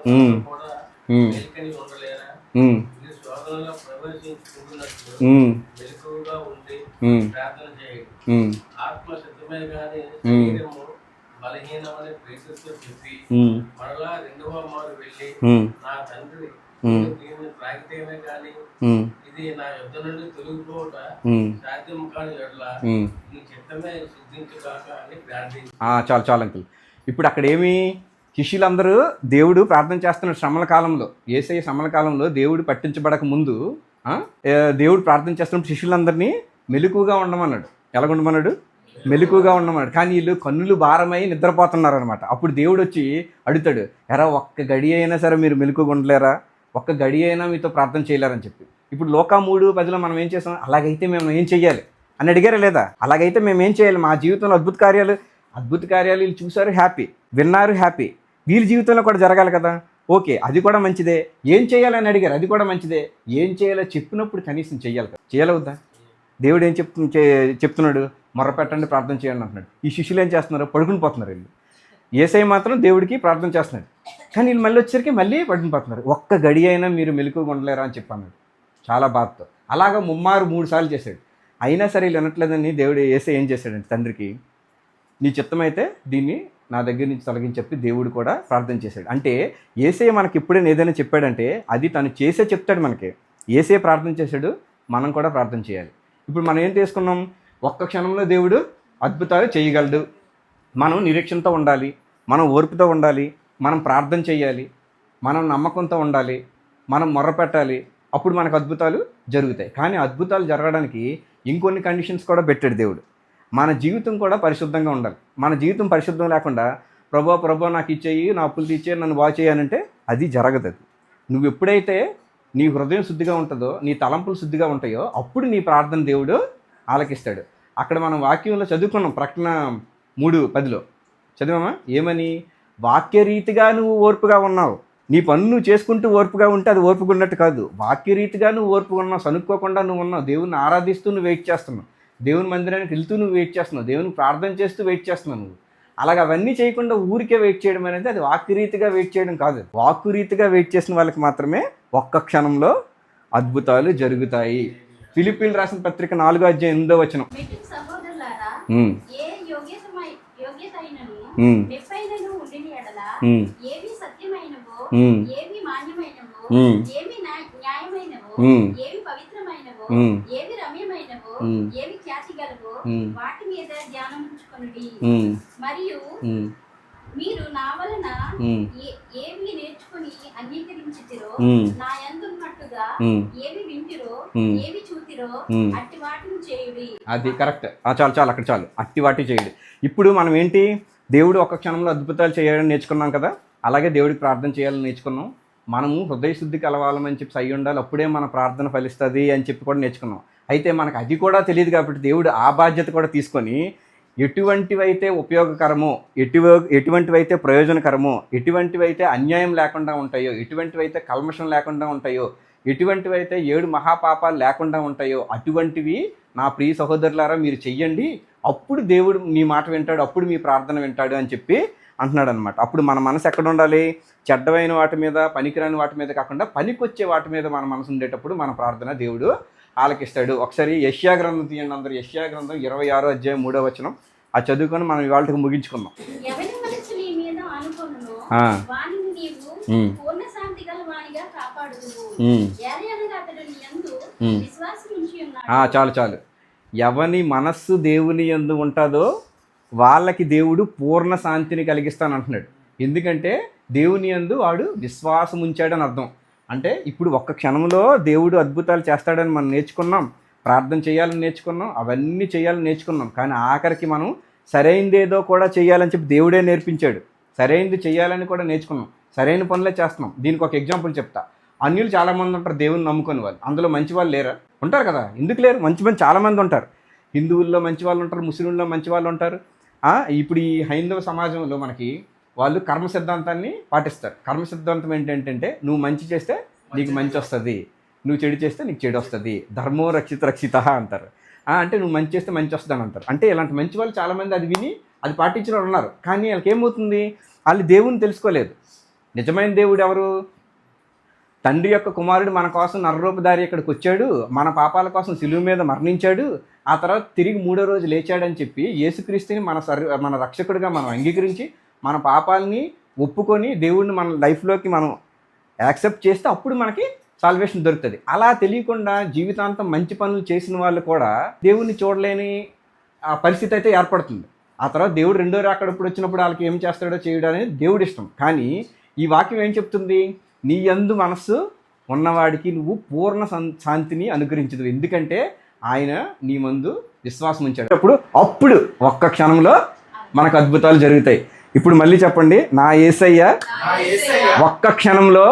కూడా మేల్కొని ఉండలేరా? మీరు శోధనలో ప్రవేశించుకుంటున్నట్లు మెలకువగా ఉండి ప్రార్థన చేయండి. ఆత్మ సిద్ధమే గాని శరీరము బలహీనమని ప్రేక్షకులు చెప్పి మరలా రెండవ మారు వెళ్ళి, నా తండ్రి దీన్ని త్రాగితేనే గాని ఇది నా యుద్ధ నుండి తొలగిపోవట సాధ్యం కాని ఎడల నీ చిత్తమే సిద్ధించుగాక అని ప్రార్థించారు. చాలా అంకుల్. ఇప్పుడు అక్కడ ఏమి, శిష్యులందరూ దేవుడు ప్రార్థన చేస్తున్న శ్రమల కాలంలో, యేసయ్య శ్రమల కాలంలో దేవుడు పట్టించబడక ముందు దేవుడు ప్రార్థన చేస్తున్నప్పుడు శిష్యులందరినీ మెలకుగా ఉండమన్నాడు. ఎలాగ ఉండమన్నాడు? మెలకుగా ఉండమన్నాడు. కానీ వీళ్ళు కన్నులు భారమై నిద్రపోతున్నారు అనమాట. అప్పుడు దేవుడు వచ్చి అడుగుతాడు, ఎరా ఒక్క గడి అయినా సరే మీరు మెలకుగా ఉండలేరా, ఒక్క గడి అయినా మీతో ప్రార్థన చేయలేరని చెప్పి. ఇప్పుడు లోకా 3:10 మనం ఏం చేస్తాం, అలాగైతే మేము ఏం చెయ్యాలి అని అడిగారా లేదా? అలాగైతే మేము ఏం చేయాలి, మా జీవితంలో అద్భుత కార్యాలు వీళ్ళు చూశారు, హ్యాపీ, విన్నారు, హ్యాపీ, వీళ్ళ జీవితంలో కూడా జరగాలి కదా. ఓకే, అది కూడా మంచిదే. ఏం చేయాలని అడిగారు, అది కూడా మంచిదే. ఏం చేయాలో చెప్పినప్పుడు కనీసం చెయ్యాలి కదా, చేయాలవుద్దా? దేవుడు ఏం చెప్తున్నాడు, మొర్రపెట్టండి, ప్రార్థన చేయండి అంటున్నాడు. ఈ శిష్యులు ఏం చేస్తున్నారు, పడుకుని పోతున్నారు. వీళ్ళు యేసయ్య మాత్రం దేవుడికి ప్రార్థన చేస్తున్నాడు, కానీ వీళ్ళు మళ్ళీ వచ్చేసరికి మళ్ళీ పడుకుని పోతున్నారు. ఒక్క గడి అయినా మీరు మెలకుగా ఉండలేరా అని చెప్పన్నాడు చాలా బాధతో. అలాగా 3 సార్లు చేశాడు. అయినా సరే వీళ్ళు వినట్లేదని దేవుడు యేసయ్య ఏం చేశాడంటే, తండ్రికి నీ చిత్తమైతే దీన్ని నా దగ్గర నుంచి తొలగించి చెప్పి దేవుడు కూడా ప్రార్థన చేశాడు. అంటే యేసయ్య మనకి ఎప్పుడైనా ఏదైనా చెప్పాడంటే అది తను చేసే చెప్తాడు మనకి. యేసయ్య ప్రార్థన చేశాడు, మనం కూడా ప్రార్థన చేయాలి. ఇప్పుడు మనం ఏం చేసుకున్నాం, ఒక్క క్షణంలో దేవుడు అద్భుతాలు చేయగలడు. మనం నిరీక్షణతో ఉండాలి, మనం ఓర్పుతో ఉండాలి, మనం ప్రార్థన చేయాలి, మనం నమ్మకంతో ఉండాలి, మనం మొర్రపెట్టాలి. అప్పుడు మనకు అద్భుతాలు జరుగుతాయి. కానీ అద్భుతాలు జరగడానికి ఇంకొన్ని కండిషన్స్ కూడా పెట్టాడు దేవుడు. మన జీవితం కూడా పరిశుద్ధంగా ఉండాలి. మన జీవితం పరిశుద్ధం లేకుండా ప్రభా నాకు ఇచ్చేయి, నా అప్పులు తీర్చేయి, నన్ను బాగు చేయాలంటే అది జరగదు. అది నువ్వు ఎప్పుడైతే నీ హృదయం శుద్ధిగా ఉంటుందో, నీ తలంపులు శుద్ధిగా ఉంటాయో, అప్పుడు నీ ప్రార్థన దేవుడు ఆలకిస్తాడు. అక్కడ మనం వాక్యంలో చదువుకున్నాం, ప్రకటన 3:10 చదివామా? ఏమని? వాక్యరీతిగా నువ్వు ఓర్పుగా ఉన్నావు. నీ పనులు నువ్వు చేసుకుంటూ ఓర్పుగా ఉంటే అది ఓర్పుగా ఉన్నట్టు కాదు. వాక్యరీతిగా నువ్వు ఓర్పుగా ఉన్నావు, సనుక్కోకుండా నువ్వు ఉన్నావు. దేవుని ఆరాధిస్తూ నువ్వు వెయిట్ చేస్తున్నావు, దేవుని మందిరానికి వెళ్తూ నువ్వు వెయిట్ చేస్తున్నావు, దేవునికి ప్రార్థన చేస్తూ వెయిట్ చేస్తున్నావు. నువ్వు అలాగ అవన్నీ చేయకుండా ఊరికే వెయిట్ చేయడం అనేది అది వాక్యరీతిగా వెయిట్ చేయడం కాదు. వాక్కురీతిగా వెయిట్ చేసిన వాళ్ళకి మాత్రమే ఒక్క క్షణంలో అద్భుతాలు జరుగుతాయి. ఫిలిప్పీయులకు రాసిన పత్రిక 4:8 మెట్టు సహోదరులారా, ఏ యోగ్యతైనను మెప్పైనను ఉండిన ఎడల ఏవి సత్యమైనవో, ఏవి మాన్యమైనవో, ఏవి న్యాయమైనవో, ఏవి పవిత్రమైనవో, ఏవి రమ్యమైనవో, ఏవి ఖ్యాతి గలవో వాటి మీద ధ్యానం ఉంచుకొనుడి. మరియు మీరు నా వలన ఏవి నేర్చుకుని అంగీకరించితిరో, నా యందున్నట్టుగా ఏవి వింటిరో, ఏవి చూతిరో అట్టి వాటిని చేయుడి. అది కరెక్ట్. చాలు అక్కడ చాలు. అట్టి వాటి చేయుడి. ఇప్పుడు మనం ఏంటి, దేవుడు ఒక క్షణంలో అద్భుతాలు చేయాలని నేర్చుకున్నాం కదా, అలాగే దేవుడికి ప్రార్థన చేయాలని నేర్చుకున్నాం. మనము హృదయ శుద్ధి కలవాలని చెప్పి అయ్యి ఉండాలి, అప్పుడే మన ప్రార్థన ఫలిస్తుంది అని చెప్పి కూడా నేర్చుకున్నాం. అయితే మనకు అది కూడా తెలియదు కాబట్టి దేవుడు ఆ బాధ్యత కూడా తీసుకొని ఎటువంటివైతే ఉపయోగకరమో, ఎటువంటివైతే ప్రయోజనకరమో, ఎటువంటివైతే అన్యాయం లేకుండా ఉంటాయో, ఎటువంటివైతే కల్మషం లేకుండా ఉంటాయో, ఎటువంటివైతే 7 మహాపాపాలు లేకుండా ఉంటాయో అటువంటివి నా ప్రియ సహోదరులారా మీరు చెయ్యండి, అప్పుడు దేవుడు మీ మాట వింటాడు, అప్పుడు మీ ప్రార్థన వింటాడు అని చెప్పి అంటున్నాడు అనమాట. అప్పుడు మన మనసు ఎక్కడ ఉండాలి? చెడ్డమైన వాటి మీద, పనికిరాని వాటి మీద కాకుండా పనికొచ్చే వాటి మీద మన మనసు ఉండేటప్పుడు మన ప్రార్థన దేవుడు ఆలకిస్తాడు. ఒకసారి యెషయా గ్రంథం తీయండి అందరూ. యెషయా గ్రంథం 26:3 అది చదువుకొని మనం ఇవాళకి ముగించుకుందాం. ఎవరి మనసు నీ మీద ఆనుకొనునో వానిని నీవు పూర్ణ శాంతి గల వానిగా కాపాడుదువు. ఏలయనగా అతడు నీ యందు విశ్వాసం ఉంచి ఉన్నాడు. చాలు. ఎవని మనస్సు దేవుని యందు ఉంటుందో వాళ్ళకి దేవుడు పూర్ణ శాంతిని కలిగిస్తాను అంటున్నాడు. ఎందుకంటే దేవుని యందు వాడు విశ్వాసం ఉంచాడని అర్థం. అంటే ఇప్పుడు ఒక్క క్షణంలో దేవుడు అద్భుతాలు చేస్తాడని మనం నేర్చుకున్నాం, ప్రార్థన చేయాలని నేర్చుకున్నాం, అవన్నీ చేయాలని నేర్చుకున్నాం. కానీ ఆఖరికి మనం సరైనదేదో కూడా చేయాలని చెప్పి దేవుడే నేర్పించాడు. సరైనది చేయాలని కూడా నేర్చుకున్నాం, సరైన పనులే చేస్తున్నాం. దీనికి ఒక ఎగ్జాంపుల్ చెప్తా. అన్యులు చాలామంది ఉంటారు దేవుని నమ్ముకుని వాళ్ళు. అందులో మంచి వాళ్ళు లేరా? ఉంటారు కదా, ఎందుకు లేరు? మంచి చాలామంది ఉంటారు. హిందువుల్లో మంచి వాళ్ళు ఉంటారు, ముస్లింల్లో మంచి వాళ్ళు ఉంటారు. ఇప్పుడు ఈ హైందవ సమాజంలో మనకి వాళ్ళు కర్మ సిద్ధాంతాన్ని పాటిస్తారు. కర్మ సిద్ధాంతం ఏంటంటే నువ్వు మంచి చేస్తే నీకు మంచి వస్తుంది, నువ్వు చెడు చేస్తే నీకు చెడు వస్తుంది, ధర్మో రక్షిత అంటారు. అంటే నువ్వు మంచి చేస్తే మంచి వస్తుంది అని అంటారు. అంటే ఇలాంటి మంచి వాళ్ళు చాలామంది అది విని అది పాటించిన వాళ్ళు ఉన్నారు. కానీ వాళ్ళకి ఏమవుతుంది, వాళ్ళు దేవుని తెలుసుకోలేదు. నిజమైన దేవుడు ఎవరు? తండ్రి యొక్క కుమారుడు మన కోసం నరరూపధారి ఇక్కడికి వచ్చాడు, మన పాపాల కోసం సిలువ మీద మరణించాడు, ఆ తర్వాత తిరిగి 3వ రోజు లేచాడని చెప్పి యేసుక్రీస్తుని మన రక్షకుడిగా మనం అంగీకరించి మన పాపాలని ఒప్పుకొని దేవుడిని మన లైఫ్లోకి మనం యాక్సెప్ట్ చేస్తే అప్పుడు మనకి సాల్వేషన్ దొరుకుతుంది. అలా తెలియకుండా జీవితాంతం మంచి పనులు చేసిన వాళ్ళు కూడా దేవుడిని చూడలేని పరిస్థితి అయితే ఏర్పడుతుంది. ఆ తర్వాత దేవుడు 2వ రాకడప్పుడు వచ్చినప్పుడు వాళ్ళకి ఏం చేస్తాడో చేయడం అనేది దేవుడి ఇష్టం. కానీ ఈ వాక్యం ఏం చెప్తుంది? నీ యందు మనస్సు ఉన్నవాడికి నువ్వు పూర్ణ శాంతిని అనుగ్రహించదు. ఎందుకంటే ఆయన నీ ముందు విశ్వాసం ఉంచాడు. అప్పుడు ఒక్క క్షణంలో మనకు అద్భుతాలు జరుగుతాయి. ఇప్పుడు మళ్ళీ చెప్పండి, నా యేసయ్య ఒక్క క్షణంలో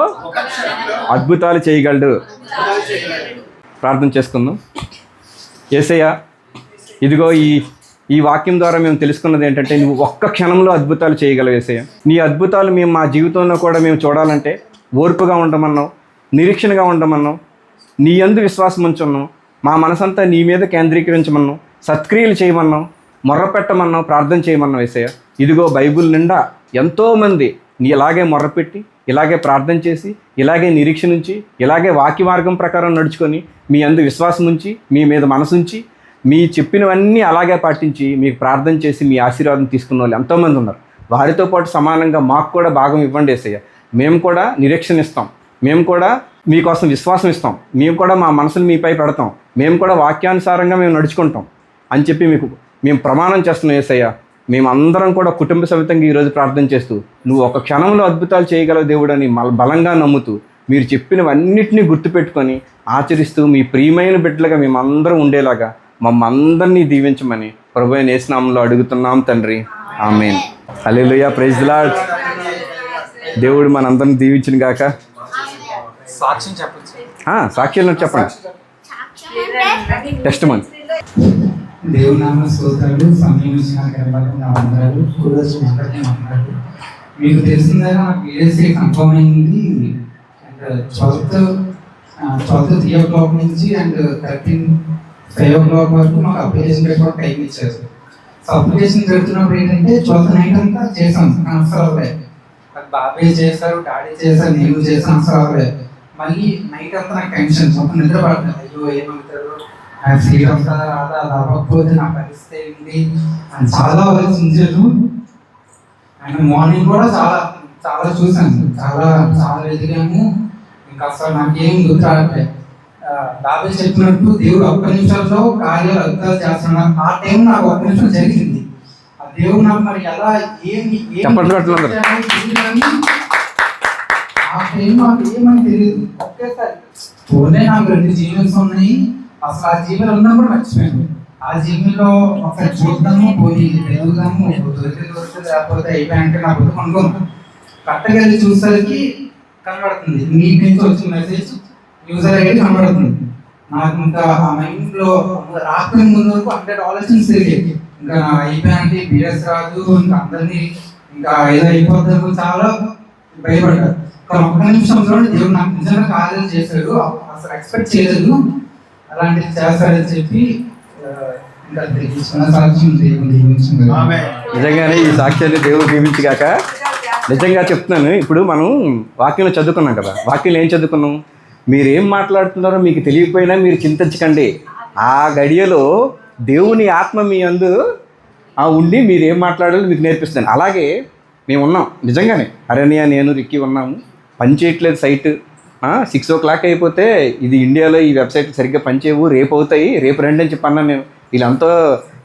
అద్భుతాలు చేయగలడు. ప్రార్థన చేసుకుందాం. యేసయ్య, ఇదిగో ఈ వాక్యం ద్వారా మేము తెలుసుకున్నది ఏంటంటే నువ్వు ఒక్క క్షణంలో అద్భుతాలు చేయగలవు యేసయ్య. నీ అద్భుతాలు మేము మా జీవితంలో కూడా మేము చూడాలంటే ఓర్పుగా ఉండమన్నావు, నిరీక్షణగా ఉండమన్నావు, నీ యందు విశ్వాసం ఉంచున్నావు, మా మనసంతా నీ మీద కేంద్రీకరించమన్నావు, సత్క్రియలు చేయమన్నావు, మొర్రపెట్టమన్నావు, ప్రార్థన చేయమన్నావు యేసయ్య. ఇదిగో బైబిల్ నిండా ఎంతోమంది నీ ఇలాగే మొర్రపెట్టి, ఇలాగే ప్రార్థన చేసి, ఇలాగే నిరీక్షణ ఉంచి, ఇలాగే వాక్య మార్గం ప్రకారం నడుచుకొని మీ యందు విశ్వాసం ఉంచి, మీ మీద మనసుంచి, మీ చెప్పినవన్నీ అలాగే పాటించి మీకు ప్రార్థన చేసి మీ ఆశీర్వాదం తీసుకున్న వాళ్ళు ఎంతోమంది ఉన్నారు. వారితో పాటు సమానంగా మాకు కూడా భాగం ఇవ్వండి యేసయ్య. మేము కూడా నిరీక్షణ ఇస్తాం, మేము కూడా మీకోసం విశ్వాసం ఇస్తాం, మేము కూడా మా మనసును మీపై పెడతాం, మేము కూడా వాక్యానుసారంగా మేము నడుచుకుంటాం అని చెప్పి మేము ప్రమాణం చేస్తున్నాం యేసయ్య. మేమందరం కూడా కుటుంబ సమేతంగా ఈరోజు ప్రార్థన చేస్తూ నువ్వు ఒక క్షణంలో అద్భుతాలు చేయగలవు దేవుడు అని బలంగా నమ్ముతూ మీరు చెప్పినవన్నిటినీ గుర్తుపెట్టుకొని ఆచరిస్తూ మీ ప్రియమైన బిడ్డలుగా మేమందరం ఉండేలాగా మమ్మల్ని దీవించమని ప్రభువైన యేసు నామములో అడుగుతున్నాం తండ్రి. Amen. Hallelujah. Praise the Lord. దేవుడు మనందరిని దీవించిన గాక. సాక్ష్యం చెప్పండి. సాక్ష్యాలు చెప్పండి. టెస్టిమనీ. దేవుని నామ స్తోత్రాలు. సమయం ఇచ్చిన కనబడి నా వందనాలు. కూడొచ్చిన అందరికీ వందనాలు. మీకు తెలిసిందా నాకు ఏఎస్ఏ కన్ఫర్మ్ అయింది. అండ్ 12 3 నుంచి అండ్ 13 5 వరకు మాకు అప్లికేషన్ పెట్టుకోవడం టైం ఇచ్చారు. సో అప్లికేషన్ పెడుతున్నప్పుడు ఏంటంటే 12th నైట్ అంతా చేసాం, అసలు అవ్వలేదు. బాబాయ్ చేశారు, డాడీ చేశారు, నేను చేశాను, అసలు అవ్వలేదు. మళ్ళీ నైట్ అంతా నాకు టెన్షన్, మొత్తం నిద్ర పడుతుంది. అయ్యో ఏమవుతారు, నాకు సీట్ వస్తుందా రాదా, అది అవ్వకపోతే నా పరిస్థితి ఏంటి అని చాలా ఆలోచించాను. అండ్ మార్నింగ్ కూడా చాలా చూసాను, చాలా వెతికాము. ఇంకా అసలు నాకేం గుర్తు రావట్లేదు. బాబాయ్ చెప్పినట్టు దేవుడు ఒక్క నిమిషంలో కార్యాలు అద్భుతాలు చేస్తున్నాడు. ఆ టైం నాకు ఒక్క నిమిషం జరిగింది. ఆ దేవుడు నాకు మరి ఎలా ఏమి ఆ టైం నాకు ఏమని తెలియదు. ఒకేసారి పోలే నాకు 2 జీవన్స్ ఉన్నాయి. అసలు ఆ జీవనం ఉన్నా కూడా మర్చిపోయాను. ఆ జీవనంలో ఒకసారి చూద్దాము, పోయి వెతుకుదాము, దొరికితే లేకపోతే అయిపోయాయంటే నా బతుకు అనుకోను. కట్టగలిగి చూసేసరికి కనబడుతుంది, నీటి నుంచి వచ్చిన మెసేజ్ యూజర్ ఐడి కనబడుతుంది. నాకు ఇంకా ఆ మైండ్ లో రాకపోయిన ముందు వరకు 100 ఆలోచనలు తిరిగాయి. ఇంకా నా అయిపోయానికి బిఎస్ రాదు, ఇంకా అందరినీ ఇంకా ఏదో అయిపోతారు, చాలా భయపడ్డారు. కానీ ఒక్క నిమిషంలో దేవుడు నాకు నిజంగా కార్యాలు చేశాడు. అసలు ఎక్స్పెక్ట్ చేయలేదు అలాంటివి చేస్తాడని చెప్పి ఇంకా సాక్ష్యం దేవుడు దీవించింది. నిజంగానే ఈ సాక్ష్యాన్ని దేవుడు దీవించగాక. నిజంగా చెప్తున్నాను, ఇప్పుడు మనం వాక్యంలో చదువుకున్నాం కదా, వాక్యంలో ఏం చదువుకున్నాం? మీరు ఏం మాట్లాడుతున్నారో మీకు తెలియకపోయినా మీరు చింతించకండి. ఆ గడియలో దేవుని ఆత్మ మీ అందు ఉండి మీరు ఏం మాట్లాడాలో మీకు నేర్పిస్తాను. అలాగే మేము ఉన్నాం, నిజంగానే అరణ్య, నేను, రిక్కీ ఉన్నాము. పని చేయట్లేదు సైట్. 6 o'clock అయిపోతే ఇది ఇండియాలో ఈ వెబ్సైట్ సరిగ్గా పనిచేయవు, రేపు అవుతాయి, రేపు రండి అని చెప్పి అన్నాను నేను. వీళ్ళంతా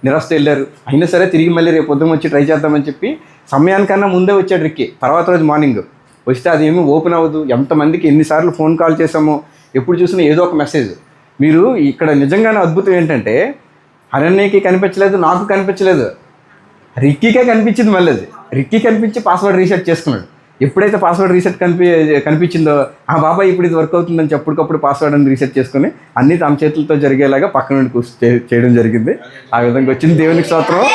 నిరస్త వెళ్ళారు. అయినా సరే తిరిగి మళ్ళీ రేపు పొద్దున వచ్చి ట్రై చేద్దామని చెప్పి సమయానికన్నా ముందే వచ్చాడు రిక్కీ. తర్వాత రోజు మార్నింగ్ వస్తే అదేమీ ఓపెన్ అవ్వదు. ఎంతమందికి ఎన్నిసార్లు ఫోన్ కాల్ చేసామో, ఎప్పుడు చూసినా ఏదో ఒక మెసేజ్. మీరు ఇక్కడ నిజంగానే అద్భుతం ఏంటంటే అరణ్యకి కనిపించలేదు, నాకు కనిపించలేదు, రిక్కీకే కనిపించింది. మళ్ళీ అది రిక్కీ కనిపించి పాస్వర్డ్ రీసెట్ చేసుకున్నాడు. ఎప్పుడైతే పాస్వర్డ్ రీసెట్ కనిపించిందో ఆ బాబాయ్ ఇప్పుడు ఇది వర్క్ అవుతుందని చెప్పటికప్పుడు పాస్వర్డ్ అని రీసెట్ చేసుకుని అన్నీ తమ చేతులతో జరిగేలాగా పక్కన నుండి చేయడం జరిగింది. ఆ విధంగా వచ్చింది. దేవునికి స్తోత్రం.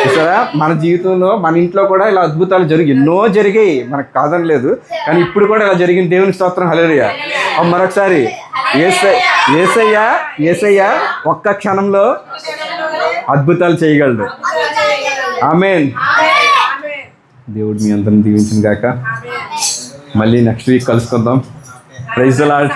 చూసారా, మన జీవితంలో మన ఇంట్లో కూడా ఇలా అద్భుతాలు ఎన్నో జరిగాయి, మనకు కాదని లేదు, కానీ ఇప్పుడు కూడా ఇలా జరిగింది. దేవునికి స్తోత్రం. హల్లెలూయా. మరొకసారి యేసయ్య ఒక్క క్షణంలో అద్భుతాలు చేయగలడు. ఆమేన్. దేవుడు మీ అందరిని దీవించిన గాక. మళ్ళీ నెక్స్ట్ వీక్ కలుసుకుందాం. Praise the lord.